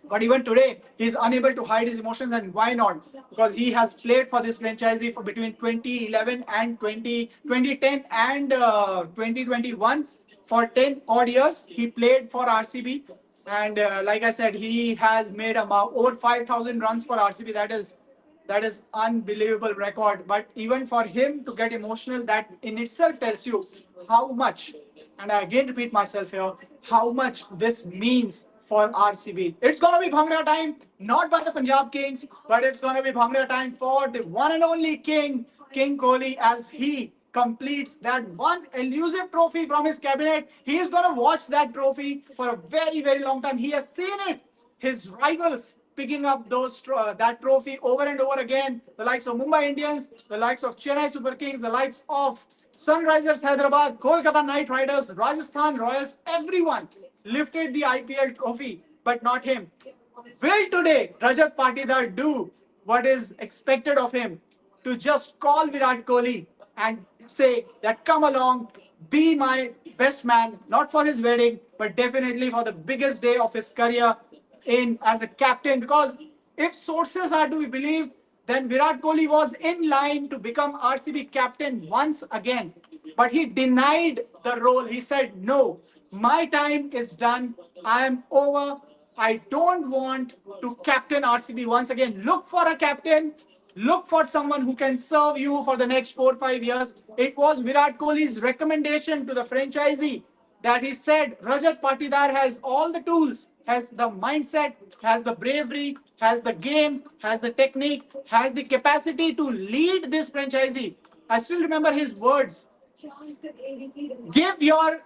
But even today, he's unable to hide his emotions. And why not? Because he has played for this franchisee for between 2011 and 2010 and 2021. For 10 odd years, he played for RCB. And like I said, he has made over 5,000 runs for RCB. That is unbelievable record. But even for him to get emotional, that in itself tells you how much, and I again repeat myself here, how much this means for RCB. It's going to be Bhangra time, not by the Punjab Kings, but it's going to be Bhangra time for the one and only King Kohli, as he completes that one elusive trophy from his cabinet. He is going to watch that trophy for a very, very long time. He has seen it. His rivals picking up that trophy over and over again. The likes of Mumbai Indians, the likes of Chennai Super Kings, the likes of Sunrisers Hyderabad, Kolkata Knight Riders, Rajasthan Royals, everyone lifted the IPL trophy, but not him. Will today Rajat Patidar do what is expected of him, to just call Virat Kohli and say that come along, be my best man, not for his wedding, but definitely for the biggest day of his career in as a captain? Because if sources are to be believed, then Virat Kohli was in line to become RCB captain once again. But he denied the role. He said, no, my time is done. I am over. I don't want to captain RCB once again. Look for a captain. Look for someone who can serve you for the next 4 or 5 years. It was Virat Kohli's recommendation to the franchisee that he said Rajat Patidar has all the tools, has the mindset, has the bravery, has the game, has the technique, has the capacity to lead this franchisee. I still remember his words. Give your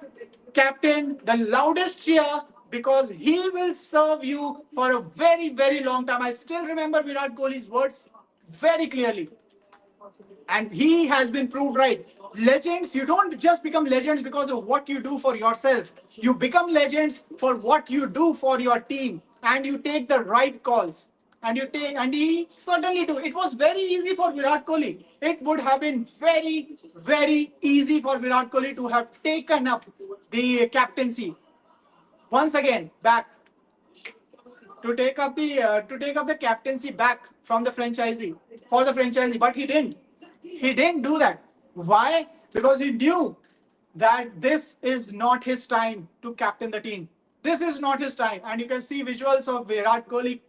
captain the loudest cheer, because he will serve you for a very, very long time. I still remember Virat Kohli's words very clearly. And he has been proved right. Legends, you don't just become legends because of what you do for yourself. You become legends for what you do for your team, and you take the right calls. And he certainly do. It was very easy for Virat Kohli. It would have been very, very easy for Virat Kohli to have taken up the captaincy once again back, to take up the captaincy back from the franchisee, for the franchisee. But he didn't. He didn't do that. Why? Because he knew that this is not his time to captain the team. This is not his time. And you can see visuals of Virat Kohli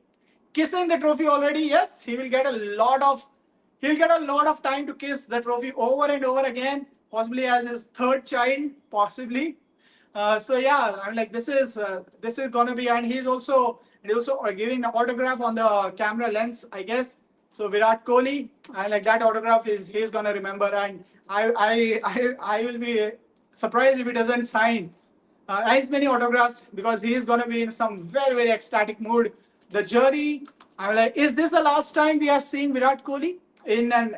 kissing the trophy already. Yes, he'll get a lot of time to kiss the trophy over and over again, possibly as his third child, possibly. So yeah, I'm like, this is gonna be, and he's also and also giving an autograph on the camera lens, I guess. So Virat Kohli, I like that autograph. He's gonna remember, and I will be surprised if he doesn't sign as many autographs, because he is gonna be in some very ecstatic mood. The journey, I'm like, is this the last time we are seeing Virat Kohli in a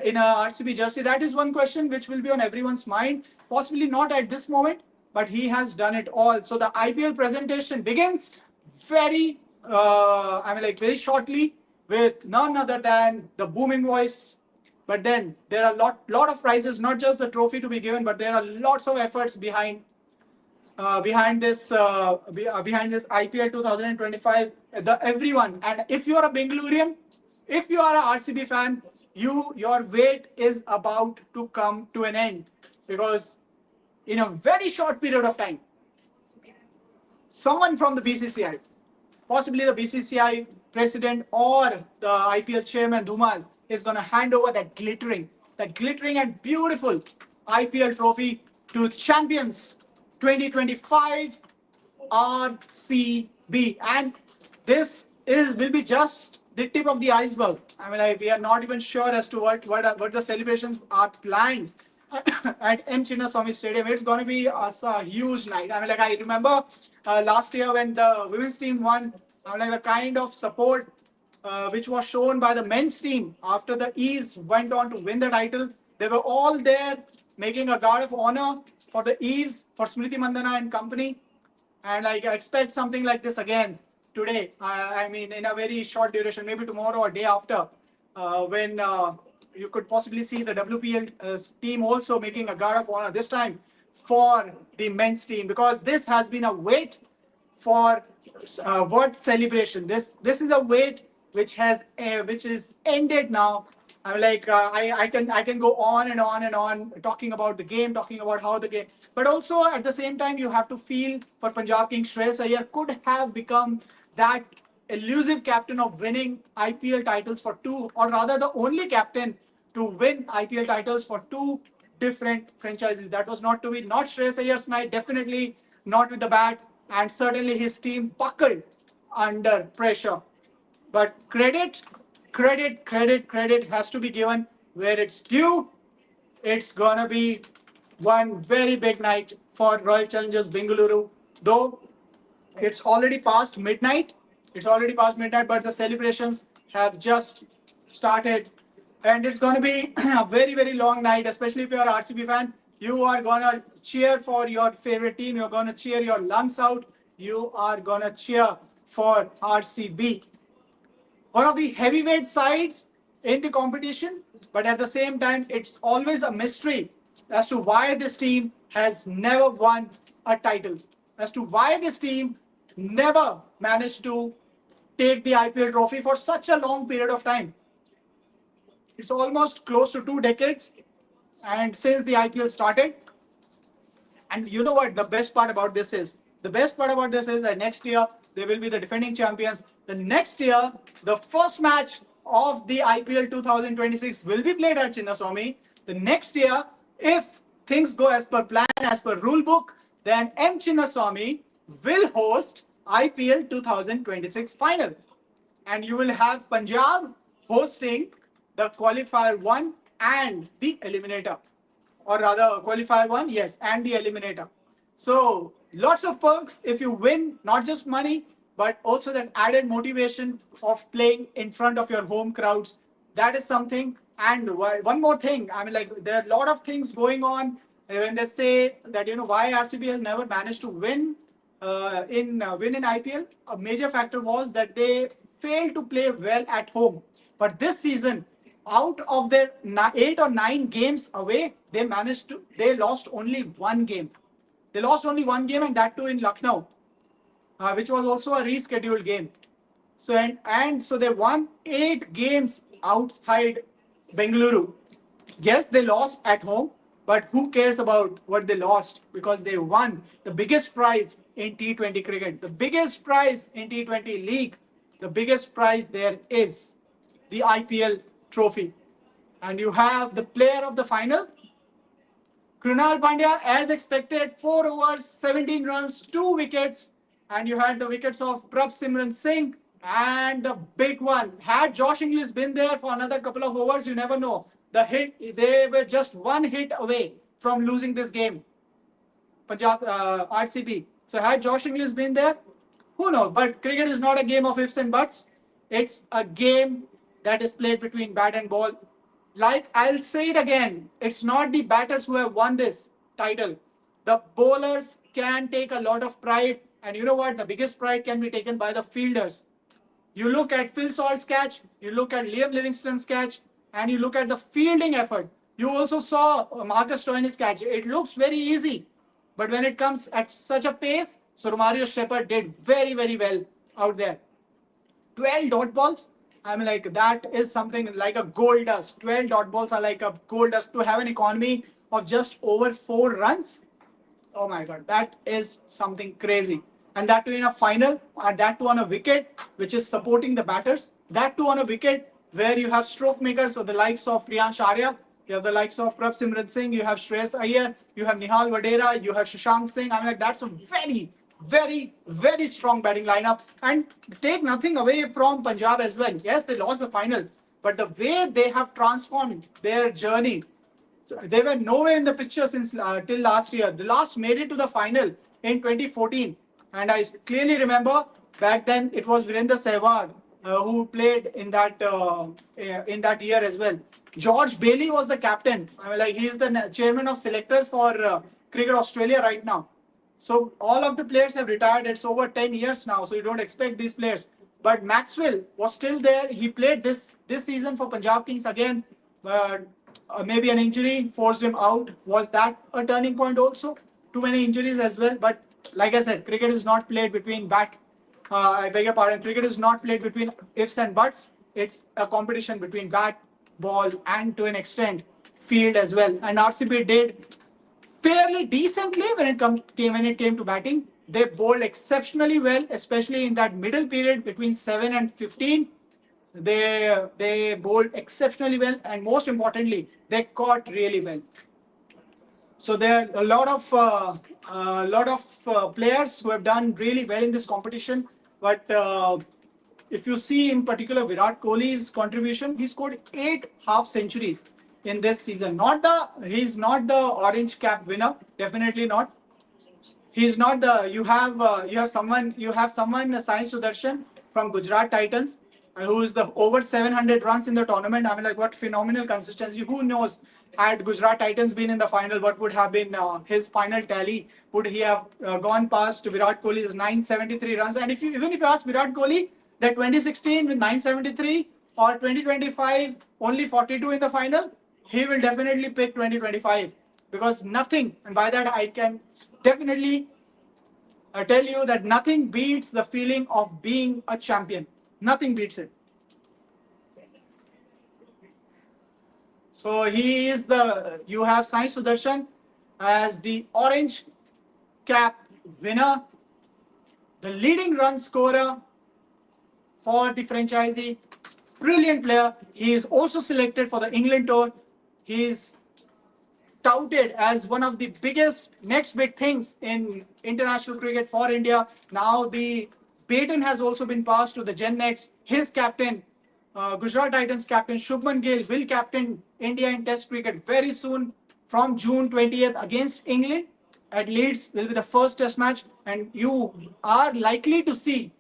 RCB jersey? That is one question which will be on everyone's mind. Possibly not at this moment, but he has done it all. So the IPL presentation begins very, very shortly, with none other than the booming voice. But then there are lot of prizes, not just the trophy to be given, but there are lots of efforts behind this IPL 2025. Everyone, and if you are a Bengalurian, if you are a RCB fan, your wait is about to come to an end, because in a very short period of time, someone from the BCCI, possibly the BCCI president or the IPL chairman Dhumal, is going to hand over that glittering and beautiful IPL trophy to champions 2025 RCB. And this will be just the tip of the iceberg. We are not even sure as to what the celebrations are planned at M. Chinnaswamy Stadium. It's going to be a huge night. I remember last year when the women's team won, the kind of support which was shown by the men's team after the Eves went on to win the title. They were all there making a guard of honor for the Eves, for Smriti Mandhana and company. And I expect something like this again today. In a very short duration, maybe tomorrow or day after, when you could possibly see the WPL team also making a guard of honor, this time for the men's team, because this has been a wait for worth celebration. This is a wait which is ended now. I can go on and on talking about the game, talking about how the game, but also at the same time you have to feel for Punjab Kings. Shreyas Iyer could have become that elusive captain of winning IPL titles for two, or rather the only captain to win IPL titles for two different franchises. That was not to be, not Shreyas Iyer's night, definitely not with the bat, and certainly his team buckled under pressure. But credit has to be given where it's due. It's gonna be one very big night for Royal Challengers Bengaluru, though it's already past midnight. But the celebrations have just started, and it's going to be a very long night, especially if you're an RCB fan. You are going to cheer for your favorite team. You're going to cheer your lungs out. You are going to cheer for RCB, one of the heavyweight sides in the competition. But at the same time, it's always a mystery as to why this team has never won a title, as to why this team never managed to take the IPL trophy for such a long period of time. It's almost close to 2 decades, and since the IPL started. And you know what the best part about this is? The best part about this is that next year they will be the defending champions. The next year, the first match of the IPL 2026 will be played at Chinnaswamy. The next year, if things go as per plan, as per rule book, then M. Chinnaswamy will host IPL 2026 final. And you will have Punjab hosting the qualifier 1 and the eliminator. Or rather, qualifier 1, yes, and the eliminator. So, lots of perks if you win, not just money, but also that added motivation of playing in front of your home crowds. That is something. And one more thing, there are a lot of things going on when they say that, why RCB has never managed to win in IPL. A major factor was that they failed to play well at home. But this season, out of their 8 or 9 games away, they lost only one game. They lost only one game, and that too in Lucknow, which was also a rescheduled game. So so they won 8 games outside Bengaluru. Yes, they lost at home, but who cares about what they lost? Because they won the biggest prize in T20 cricket, the biggest prize in T20 league, the biggest prize there is the IPL trophy. And you have the player of the final, Krunal Pandya, as expected, 4 overs, 17 runs, 2 wickets. And you had the wickets of Prabh Simran Singh And the big one, had Josh Inglis been there for another couple of overs, you never know. The hit, they were just one hit away from losing this game. Punjab RCB. So had Josh Inglis been there, who knows? But cricket is not a game of ifs and buts. It's a game that is played between bat and ball. Like I'll say it again, it's not the batters who have won this title. The bowlers can take a lot of pride, and you know what? The biggest pride can be taken by the fielders. You look at Phil Salt's catch, you look at Liam Livingstone's catch, and you look at the fielding effort. You also saw Marcus Stoinis' catch. It looks very easy, but when it comes at such a pace, so Romario Shepherd did very, very well out there. 12 dot balls. I mean, like that is something like a gold dust. 12 dot balls are like a gold dust to have an economy of just over 4 runs. Oh my God, that is something crazy. And that too in a final, and that too on a wicket, which is supporting the batters. That too on a wicket where you have stroke makers of the likes of Riyan Sharia, you have the likes of Prabh Simran Singh, you have Shreyas Iyer, you have Nihal Vadera, you have Shashank Singh. I mean, like that's a very, very, very strong batting lineup. And take nothing away from Punjab as well. Yes, they lost the final, but the way they have transformed their journey, they were nowhere in the picture since till last year. The last made it to the final in 2014, and I clearly remember back then it was Virender Sehwag who played in that year as well. George Bailey was the captain. I mean, like he's the chairman of selectors for Cricket Australia right now. So all of the players have retired. It's over 10 years now, so you don't expect these players. But Maxwell was still there. He played this season for Punjab Kings again. But maybe an injury forced him out. Was that a turning point also? Too many injuries as well. But like I said, cricket is not played between I beg your pardon. Cricket is not played between ifs and buts. It's a competition between bat, ball, and to an extent, field as well. And RCB did fairly decently when it came to batting. They bowled exceptionally well, especially in that middle period between 7 and 15. They bowled exceptionally well, and most importantly, they caught really well. So there are a lot of players who have done really well in this competition. But if you see in particular Virat Kohli's contribution, he scored 8 half centuries in this season. He's not the orange cap winner, definitely not. He's not the. You have someone Sai Sudarshan from Gujarat Titans, who is the over 700 runs in the tournament. I mean, like what phenomenal consistency. Who knows? Had Gujarat Titans been in the final, what would have been his final tally? Would he have gone past Virat Kohli's 973 runs? And even if you ask Virat Kohli that 2016 with 973 or 2025 only 42 in the final, he will definitely pick 2025 because nothing, and by that I can definitely tell you that nothing beats the feeling of being a champion. Nothing beats it. So you have Sai Sudarshan as the orange cap winner, the leading run scorer for the franchisee. Brilliant player. He is also selected for the England tour. He is touted as one of the biggest next big things in international cricket for India. Now the baton has also been passed to the Gen Next. His captain, Gujarat Titans captain Shubman Gill, will captain India in Test cricket very soon from June 20th against England at Leeds. Will be the first Test match, and you are likely to see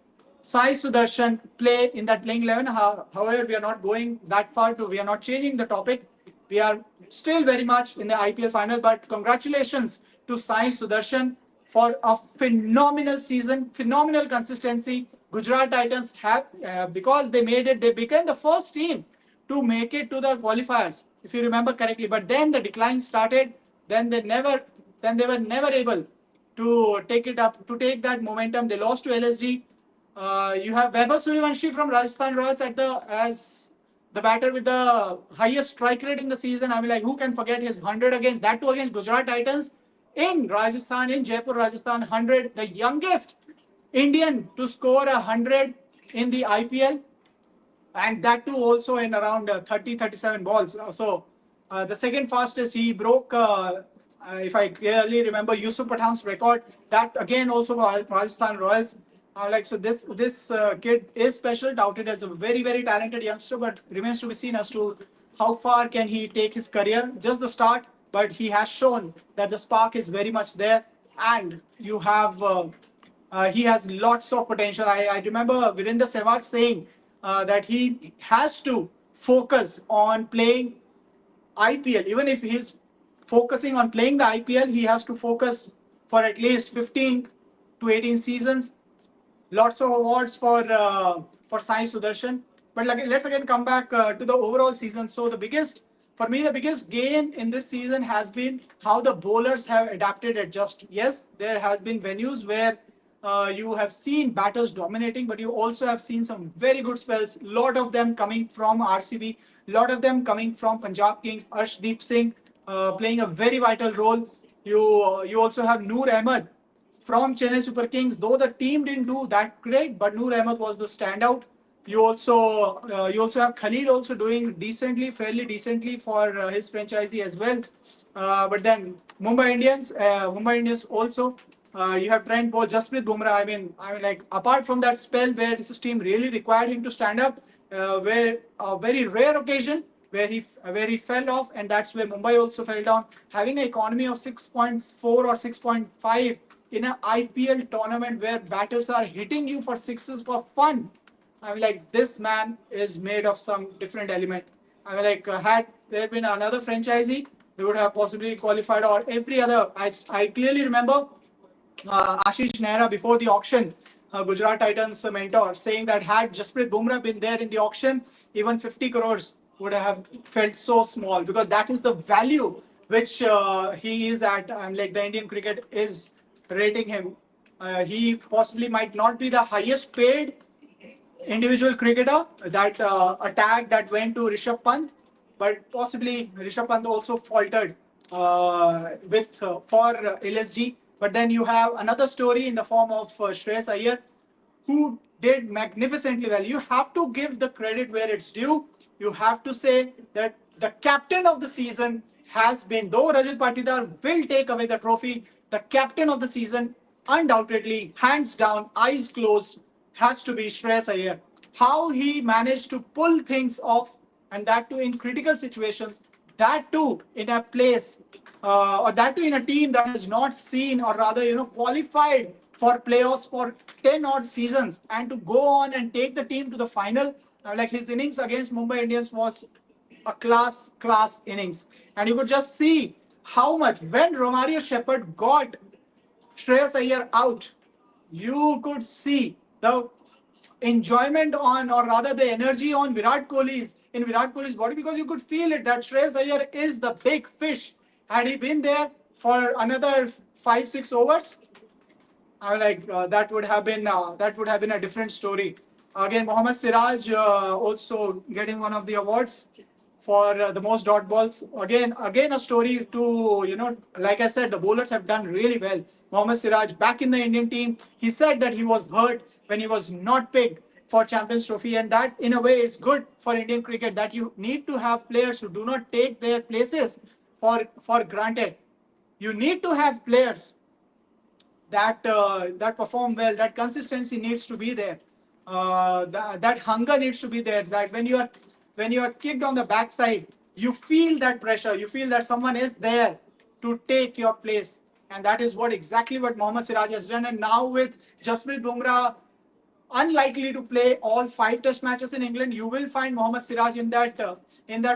Sai Sudarshan play in that playing 11. However, we are not going that far we are not changing the topic. We are still very much in the IPL final, but congratulations to Sai Sudarshan for a phenomenal season, phenomenal consistency. Gujarat Titans have, because they became the first team to make it to the qualifiers, if you remember correctly. But then the decline started. Then they were never able to take it up, to take that momentum. They lost to LSG. You have Vaibhav Suryavanshi from Rajasthan Royals as the batter with the highest strike rate in the season. I mean, like, who can forget his 100 against Gujarat Titans in Rajasthan, in Jaipur, Rajasthan, 100, the youngest Indian to score 100 in the IPL, and that too also in around 37 balls. So the second fastest, he broke, if I clearly remember, Yusuf Pathan's record. That again also for Rajasthan Royals. So this kid is special, touted as a very talented youngster, but remains to be seen as to how far can he take his career. Just the start, but he has shown that the spark is very much there, and you have he has lots of potential. I remember Virender Sehwag saying that he has to focus on playing IPL. Even if he's focusing on playing the IPL, he has to focus for at least 15 to 18 seasons. Lots of awards for Sai Sudarshan. But like, let's again come back to the overall season. So for me, the biggest gain in this season has been how the bowlers have adapted, adjust. Yes, there has been venues where you have seen batters dominating, but you also have seen some very good spells. Lot of them coming from RCB, lot of them coming from Punjab Kings. Arshdeep Singh playing a very vital role. You also have Noor Ahmed from Chennai Super Kings. Though the team didn't do that great, but Noor Ahmed was the standout. You also have Khalil also doing decently, fairly decently for his franchisee as well. But then Mumbai Indians also. You have Trent Bolt, Jasprit Bumrah. I mean, like apart from that spell where this team really required him to stand up, where a very rare occasion where he fell off, and that's where Mumbai also fell down. Having an economy of 6.4 or 6.5 in an IPL tournament where batters are hitting you for sixes for fun. This man is made of some different element. Had there been another franchisee, they would have possibly qualified, or every other. I clearly remember Ashish Nehra before the auction, Gujarat Titans mentor, saying that had Jasprit Bumrah been there in the auction, even 50 crores would have felt so small, because that is the value which he is at. The Indian cricket is rating him. He possibly might not be the highest paid individual cricketer. That a tag that went to Rishabh Pant, but possibly Rishabh Pant also faltered with for LSG. But then you have another story in the form of Shreyas Iyer, who did magnificently well. You have to give the credit where it's due. You have to say that the captain of the season has been, though Rajat Patidar will take away the trophy, the captain of the season, undoubtedly, hands down, eyes closed, has to be Shreyas Iyer. How he managed to pull things off, and that too in critical situations, that too in a place, or that too in a team that has not seen, or rather, qualified for playoffs for 10 odd seasons, and to go on and take the team to the final. His innings against Mumbai Indians was a class innings, and you could just see how much when Romario Shepherd got Shreyas Iyer out, you could see the enjoyment on, or rather the energy on Virat Kohli's body, because you could feel it that Shreyas Iyer is the big fish. Had he been there for another 5-6 overs, that would have been a different story. Again, Mohammad Siraj also getting one of the awards for the most dot balls. Again, a story to, like I said, the bowlers have done really well. Mohammad Siraj back in the Indian team. He said that he was hurt when he was not picked for Champions Trophy, and that in a way is good for Indian cricket, that you need to have players who do not take their places for granted. You need to have players that perform well. That consistency needs to be there. That hunger needs to be there. That when you are kicked on the backside, you feel that pressure. You feel that someone is there to take your place, and that is exactly what Mohammad Siraj has done. And now with Jasprit Bumrah unlikely to play all 5 Test matches in England, you will find Mohammad Siraj in that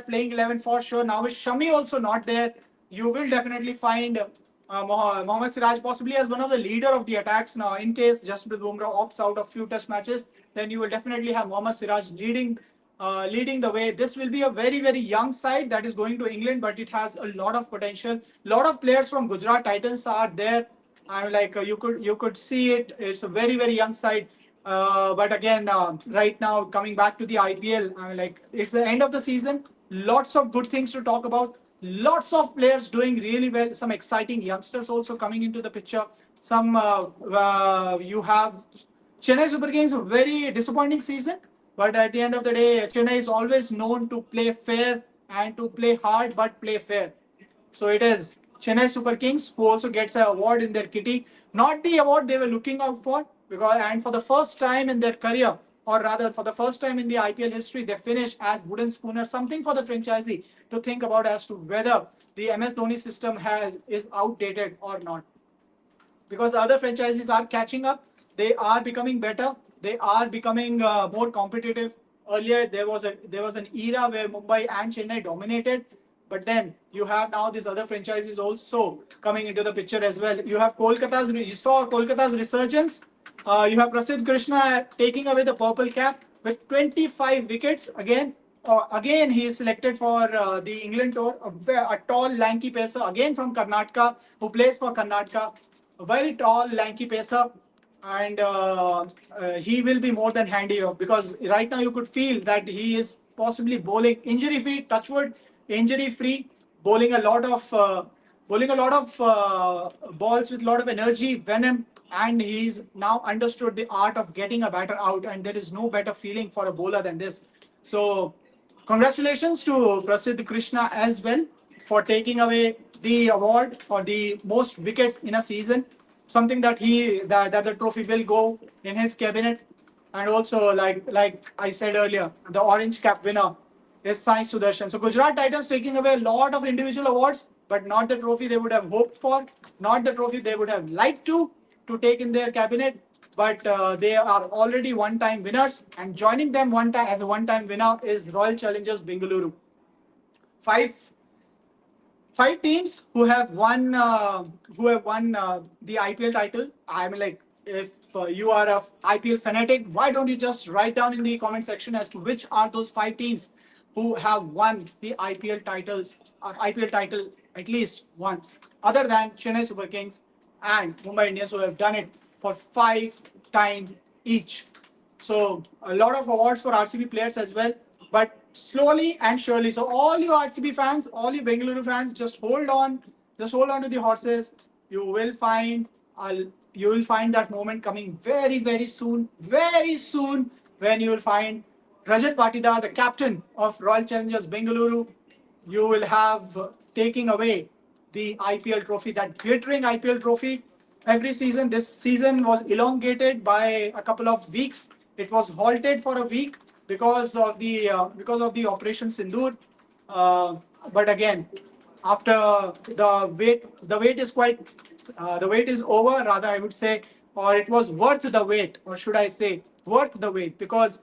playing 11 for sure. Now with Shami also not there, you will definitely find Mohammad Siraj possibly as one of the leader of the attacks. Now, in case Jasprit Bumrah opts out of few Test matches, then you will definitely have Mohammad Siraj leading the way. This will be a very young side that is going to England, but it has a lot of potential. Lot of players from Gujarat Titans are there. You could see it. It's a very young side. But again, right now coming back to the IPL, it's the end of the season. Lots of good things to talk about. Lots of players doing really well. Some exciting youngsters also coming into the picture. You have Chennai Super Kings, a very disappointing season. But at the end of the day, Chennai is always known to play fair and to play hard, but play fair. So it is. Chennai Super Kings, who also gets an award in their kitty. Not the award they were looking out for, because and for the first time in their career, or rather for the first time in the IPL history, they finish as wooden spooner. Something for the franchisee to think about as to whether the MS Dhoni system is outdated or not, because the other franchises are catching up. They are becoming better. They are becoming more competitive. Earlier, there was an era where Mumbai and Chennai dominated, but then you have now these other franchises also coming into the picture as well. You have Kolkata's. You saw Kolkata's resurgence. You have Prasidh Krishna taking away the purple cap with 25 wickets again. Again, he is selected for the England tour. A tall, lanky pacer again from Karnataka, who plays for Karnataka. A very tall, lanky pacer, and he will be more than handy, because right now you could feel that he is possibly bowling injury-free, touchwood, injury-free, bowling a lot of balls with a lot of energy, venom, and he's now understood the art of getting a batter out, and there is no better feeling for a bowler than this. So, congratulations to Prasidh Krishna as well for taking away the award for the most wickets in a season. Something that that the trophy will go in his cabinet. And also, like I said earlier, the orange cap winner is Sai Sudarshan. So Gujarat Titans taking away a lot of individual awards, but not the trophy they would have hoped for, not the trophy they would have liked to take in their cabinet. But they are already one-time winners, and joining them one time as a one-time winner is Royal Challengers Bengaluru. Five five teams who have won the IPL title. I mean, like, if you are a IPL fanatic, why don't you just write down in the comment section as to which are those five teams who have won the IPL title at least once, other than Chennai Super Kings and Mumbai Indians, who have done it for 5 times each. So a lot of awards for RCB players as well, but slowly and surely. So all you RCB fans, all you Bengaluru fans, just hold on to the horses. You will find that moment coming very soon, when you will find Rajat Patidar, the captain of Royal Challengers Bengaluru. You will have taking away the IPL trophy, that glittering IPL trophy. Every season, this season was elongated by a couple of weeks. It was halted for a week because of the Operation Sindoor. Uh, but again, after the wait is over. Rather, I would say, or it was worth the wait, or should I say, worth the wait, because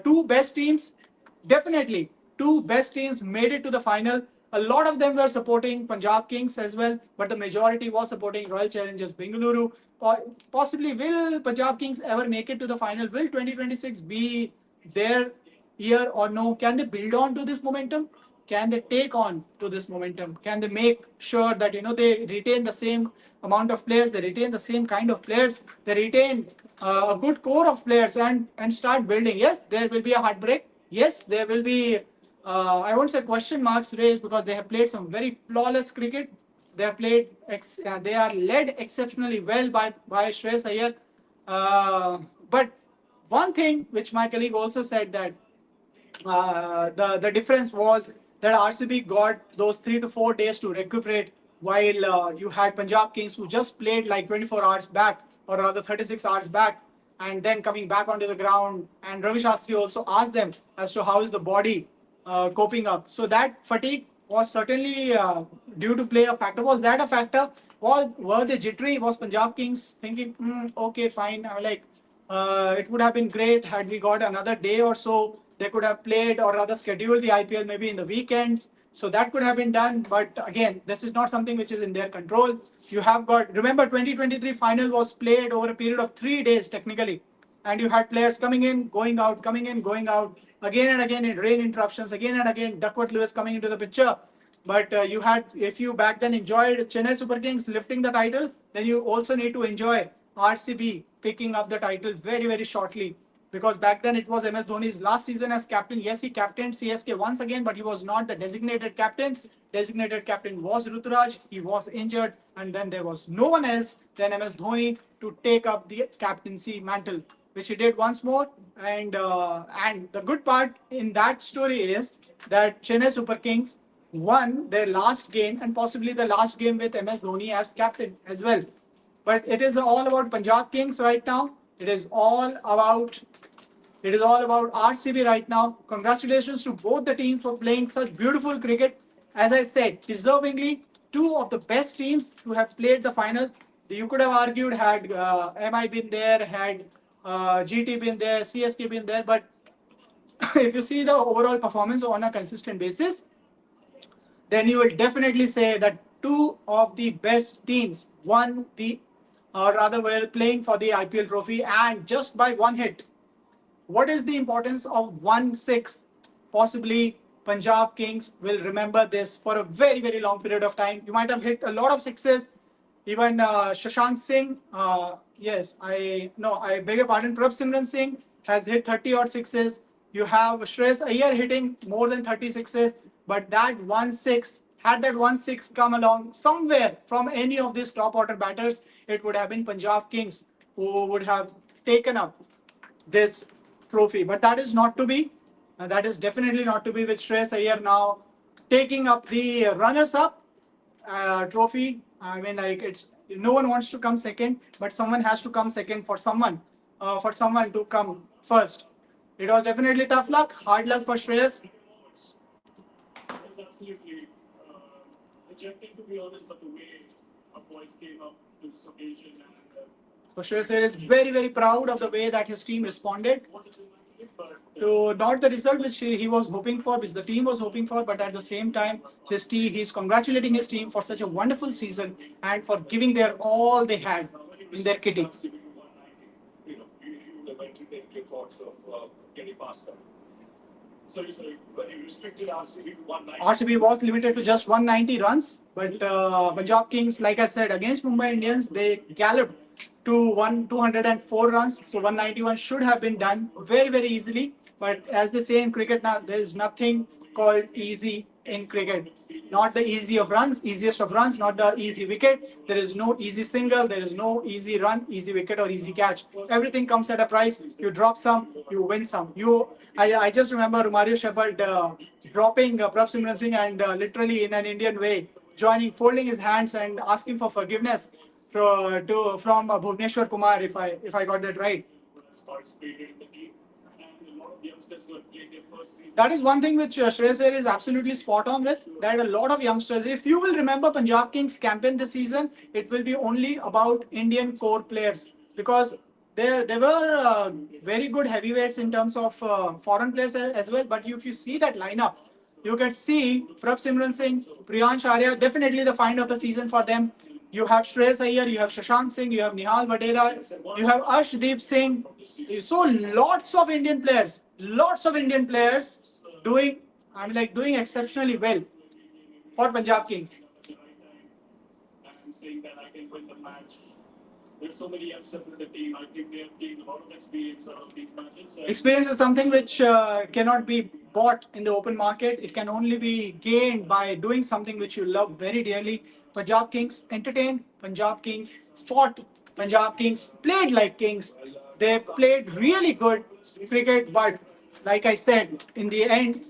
two best teams, definitely two best teams made it to the final. A lot of them were supporting Punjab Kings as well, but the majority was supporting Royal Challengers Bengaluru. Possibly, will Punjab Kings ever make it to the final? Will 2026 be their year or no? Can they build on to this momentum? Can they take on to this momentum? Can they make sure that they retain the same amount of players, they retain the same kind of players, they retain a good core of players, and start building? Yes, there will be a heartbreak. Yes, there will be I won't say question marks raised, because they have played some very flawless cricket. They are led exceptionally well by Shreyas Iyer. But one thing which my colleague also said, that the difference was that RCB got those 3 to 4 days to recuperate, while you had Punjab Kings, who just played like 24 hours back, or rather 36 hours back, and then coming back onto the ground. And Ravi Shastri also asked them as to how is the body coping up. So that fatigue was certainly due to play a factor. Was that a factor? Were they jittery? Was Punjab Kings thinking, okay, fine, it would have been great had we got another day or so. They could have played, or rather scheduled, the IPL maybe in the weekends. So that could have been done. But again, this is not something which is in their control. You have got, remember, 2023 final was played over a period of 3 days technically. And you had players coming in, going out, coming in, going out, again and again in rain interruptions, again and again, Duckworth Lewis coming into the picture. But if you back then enjoyed Chennai Super Kings lifting the title, then you also need to enjoy RCB picking up the title very shortly. Because back then it was MS Dhoni's last season as captain. Yes, he captained CSK once again, but he was not the designated captain. Designated captain was Ruturaj. He was injured, and then there was no one else than MS Dhoni to take up the captaincy mantle, which he did once more. And the good part in that story is that Chennai Super Kings won their last game and possibly the last game with MS Dhoni as captain as well. But it is all about Punjab Kings right now. It is all about RCB right now. Congratulations to both the teams for playing such beautiful cricket. As I said, deservingly, two of the best teams to have played the final. You could have argued had MI been there, had GT been there, CSK been there, but if you see the overall performance on a consistent basis, then you will definitely say that two of the best teams won the, or rather were playing for the IPL trophy and just by one hit. What is the importance of 1-6? Possibly Punjab Kings will remember this for a very, very long period of time. You might have hit a lot of sixes. Even Shashank Singh, I beg your pardon, Prabh Simran Singh has hit 30 odd sixes. You have Shreyas Iyer hitting more than 30 sixes. But that 1-6, had that 1-6 come along somewhere from any of these top order batters, it would have been Punjab Kings who would have taken up this trophy. But that is not to be. That is definitely not to be, with Shreyas Iyer now taking up the runners-up trophy. I mean, like, it's no one wants to come second, but someone has to come second for someone to come first. It was definitely tough luck, hard luck for Shreyas. It's absolutely rejecting, to be honest, but the way our boys came up to this occasion and. So Shreyas Iyer is very, very proud of the way that his team responded to not the result which he was hoping for, which the team was hoping for, but at the same time, he's congratulating his team for such a wonderful season and for giving their all they had in their kitty. You would like to take your thoughts of getting past them. So you restricted RCB to 190. RCB was limited to just 190 runs, but Punjab Kings, like I said, against Mumbai Indians, they galloped to 204 runs. So 191 should have been done very, very easily. But as they say in cricket now, there is nothing called easy in cricket. Not the easiest of runs, not the easy wicket. There is no easy single, there is no easy run, easy wicket or easy catch. Everything comes at a price. You drop some, you win some. I just remember Romario Shepherd dropping Prabh Simran Singh and literally in an Indian way, folding his hands and asking for forgiveness from Bhuvneshwar Kumar, if I got that right. That is one thing which Shreyas Iyer is absolutely spot on with. That a lot of youngsters, if you will remember Punjab Kings campaign this season, it will be only about Indian core players, because there were very good heavyweights in terms of foreign players as well. But if you see that lineup, you can see Prabh Simran Singh, Priyansh Arya, definitely the find of the season for them. You have Shreyas Iyer, you have Shashank Singh, you have Nihal Vadera, you have Arshdeep Singh. So lots of Indian players doing exceptionally well for Punjab Kings. And saying that I can win the match. There's so many youngsters in the team. I think they have gained a lot of experience out of these matches. Experience is something which cannot be bought in the open market. It can only be gained by doing something which you love very dearly. Punjab Kings entertained, Punjab Kings fought, Punjab Kings played like kings. They played really good cricket, but like I said, in the end,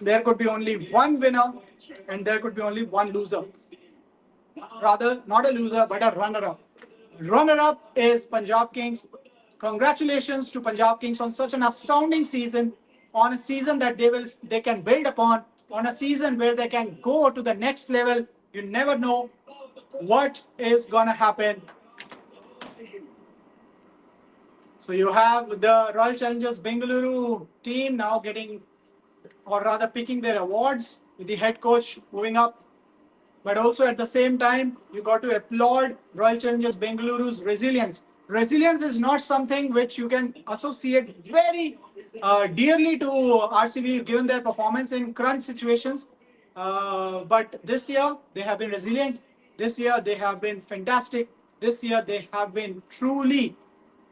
there could be only one winner and there could be only one loser. Rather, not a loser, but a runner-up. Runner-up is Punjab Kings. Congratulations to Punjab Kings on such an astounding season, on a season that they can build upon, on a season where they can go to the next level. You never know what is gonna happen. So you have the Royal Challengers Bengaluru team now getting, or rather picking their awards, with the head coach moving up. But also at the same time, you got to applaud Royal Challengers Bengaluru's resilience. Resilience is not something which you can associate very dearly to RCB, given their performance in crunch situations. But this year, they have been resilient. This year, they have been fantastic. This year, they have been truly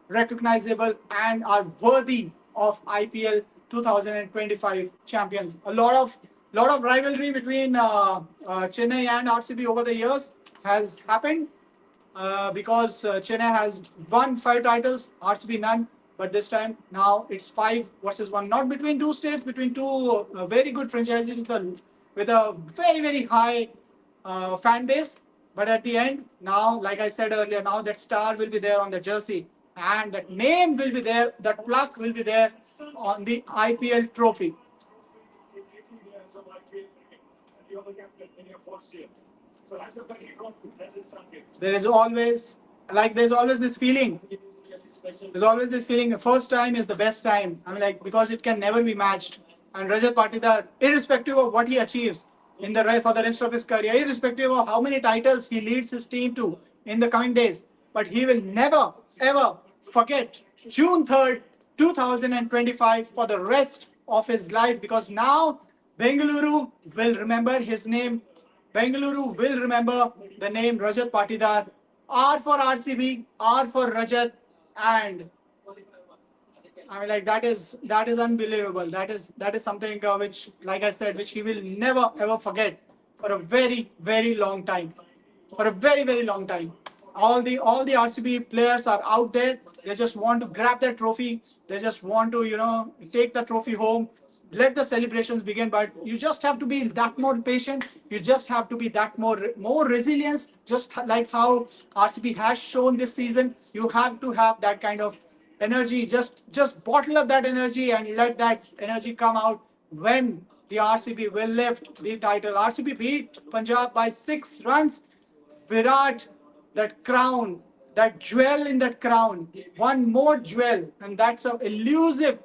recognizable and are worthy of IPL 2025 champions. A lot of rivalry between Chennai and RCB over the years has happened because Chennai has won 5 titles, RCB none. But this time, now it's 5 versus 1. Not between two states, between two very good franchises, with a very, very high fan base. But at the end, now, like I said earlier, now that star will be there on the jersey, and that name will be there, that plaque will be there on the IPL trophy. There is always, there's always this feeling. There's always this feeling. The first time is the best time. I mean, because it can never be matched. And Rajat Patidar, irrespective of what he achieves for the rest of his career, irrespective of how many titles he leads his team to in the coming days, but he will never ever forget June 3rd, 2025 for the rest of his life, because now Bengaluru will remember his name. Bengaluru will remember the name Rajat Patidar. R for RCB, R for Rajat, and I mean, that is unbelievable. That is something which, like I said, which he will never ever forget for a very, very long time. For a very, very long time. All the RCB players are out there. They just want to grab that trophy. They just want to take the trophy home. Let the celebrations begin. But you just have to be that more patient. You just have to be that more resilience. Just like how RCB has shown this season, you have to have that kind of energy. Just bottle up that energy and let that energy come out when the RCB will lift the title. RCB beat Punjab by 6 runs. Virat, that crown, that jewel in that crown, one more jewel, and that's an elusive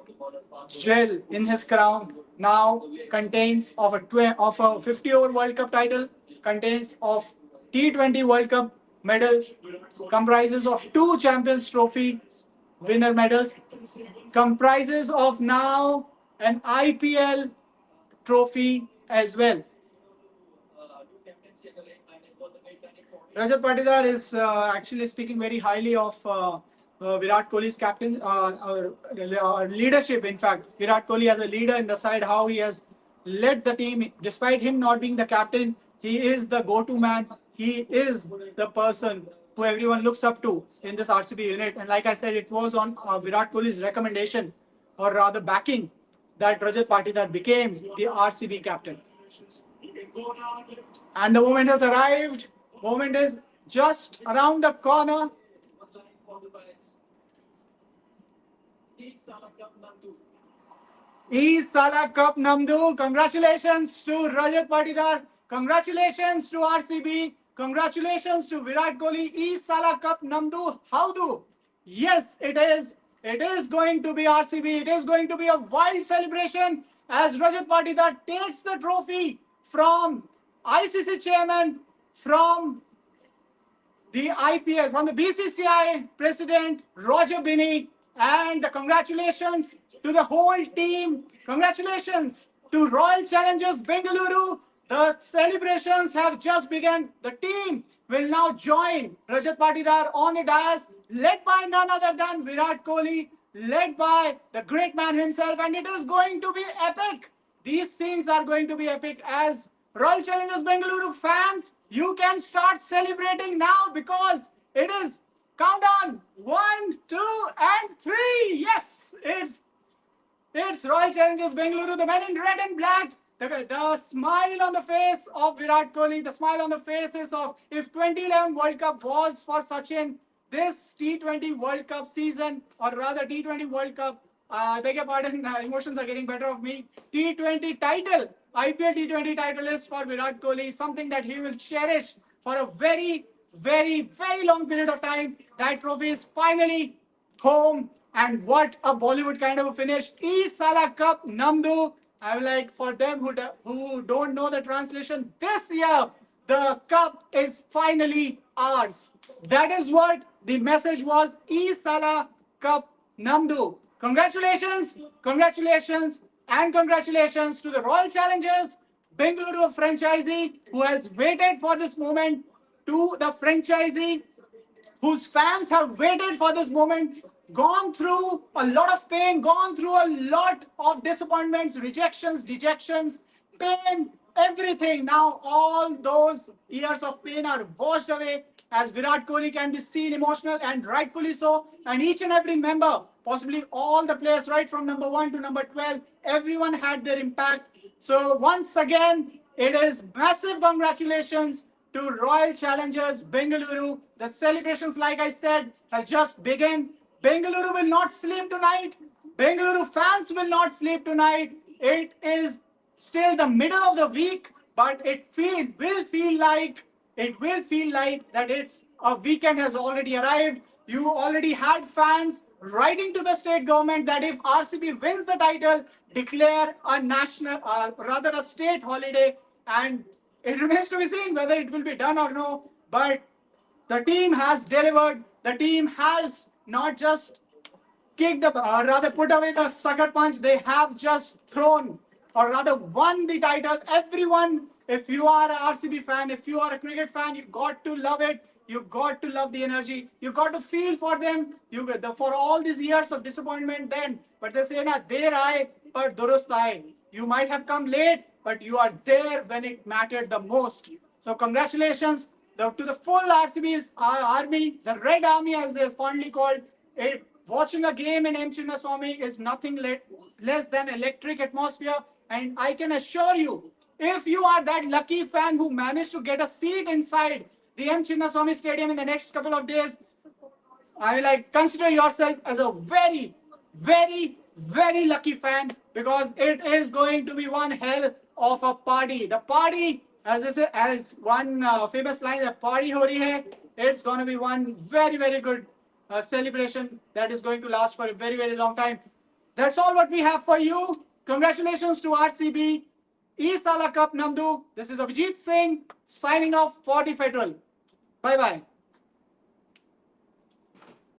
jewel in his crown. Now contains of a 50 over World Cup title, contains of T20 World Cup medal, comprises of 2 Champions Trophy winner medals, comprises of now an IPL trophy as well. Rajat Patidar is actually speaking very highly of Virat Kohli's captain, leadership. In fact, Virat Kohli as a leader in the side, how he has led the team, despite him not being the captain, he is the go-to man. He is the person who everyone looks up to in this RCB unit. And like I said, it was on Virat Kohli's recommendation, or rather backing, that Rajat Patidar became the RCB captain. And the moment has arrived. Moment is just around the corner. Sala Cup Namdu. Congratulations to Rajat Patidar. Congratulations to RCB. Congratulations to Virat Kohli. Sala Cup Namdu. How do? Yes, it is. It is going to be RCB. It is going to be a wild celebration as Rajat Patidar takes the trophy from ICC chairman, from the IPL, from the BCCI president, Roger Binney, and the congratulations to the whole team. Congratulations to Royal Challengers Bengaluru. The celebrations have just begun. The team will now join Rajat Patidar on the dais, led by none other than Virat Kohli, led by the great man himself, and it is going to be epic. These scenes are going to be epic. As Royal Challengers Bengaluru fans, you can start celebrating now, because it is countdown 1, 2, and 3. Yes, it's Royal Challengers Bengaluru, the men in red and black. The smile on the face of Virat Kohli, the smile on the faces of, if 2011 World Cup was for Sachin, this T20 World Cup season, or rather T20 World Cup, I beg your pardon, emotions are getting better of me. T20 title, IPL T20 title is for Virat Kohli, something that he will cherish for a very, very, very long period of time. That trophy is finally home, and what a Bollywood kind of a finish. Sala Cup Namdu. I would like, for them who don't know the translation, this year the cup is finally ours. That is what the message was. Sala Cup Namdu. Congratulations, congratulations, and congratulations to the Royal Challengers Bengaluru franchisee who has waited for this moment, to the franchisee whose fans have waited for this moment, gone through a lot of pain, gone through a lot of disappointments, rejections, dejections, pain, everything. Now all those years of pain are washed away, as Virat Kohli can be seen emotional, and rightfully so. And each and every member, possibly all the players, right from number 1 to number 12, everyone had their impact. So once again, It is massive congratulations to Royal Challengers Bengaluru. The celebrations, like I said, have just begun. Bengaluru will not sleep tonight. Bengaluru fans will not sleep tonight. It is still the middle of the week, but it will feel like that it's a weekend has already arrived. You already had fans writing to the state government that if RCB wins the title, declare a rather a state holiday, and it remains to be seen whether it will be done or no. But the team has delivered. The team has not just rather put away the sucker punch. They have just thrown, or rather won the title. Everyone, if you are an RCB fan, if you are a cricket fan, you got to love it. You got to love the energy. You got to feel for them. For all these years of disappointment then. But they say, na, der aaye, par durust aaye. You might have come late, but you are there when it mattered the most. So congratulations to the full RCB army, the Red Army as they are fondly called. Watching a game in M. Chinnaswamy is nothing less than electric atmosphere. And I can assure you, if you are that lucky fan who managed to get a seat inside the M. Chinnaswamy Stadium in the next couple of days, I will consider yourself as a very, very, very lucky fan, because it is going to be one hell of a party. The party, as one famous line, the party ho rahi hai. It's going to be one very, very good celebration that is going to last for a very, very long time. That's all what we have for you. Congratulations to RCB. Sala Cup Namdu. This is Abhijit Singh signing off for the Federal. Bye bye.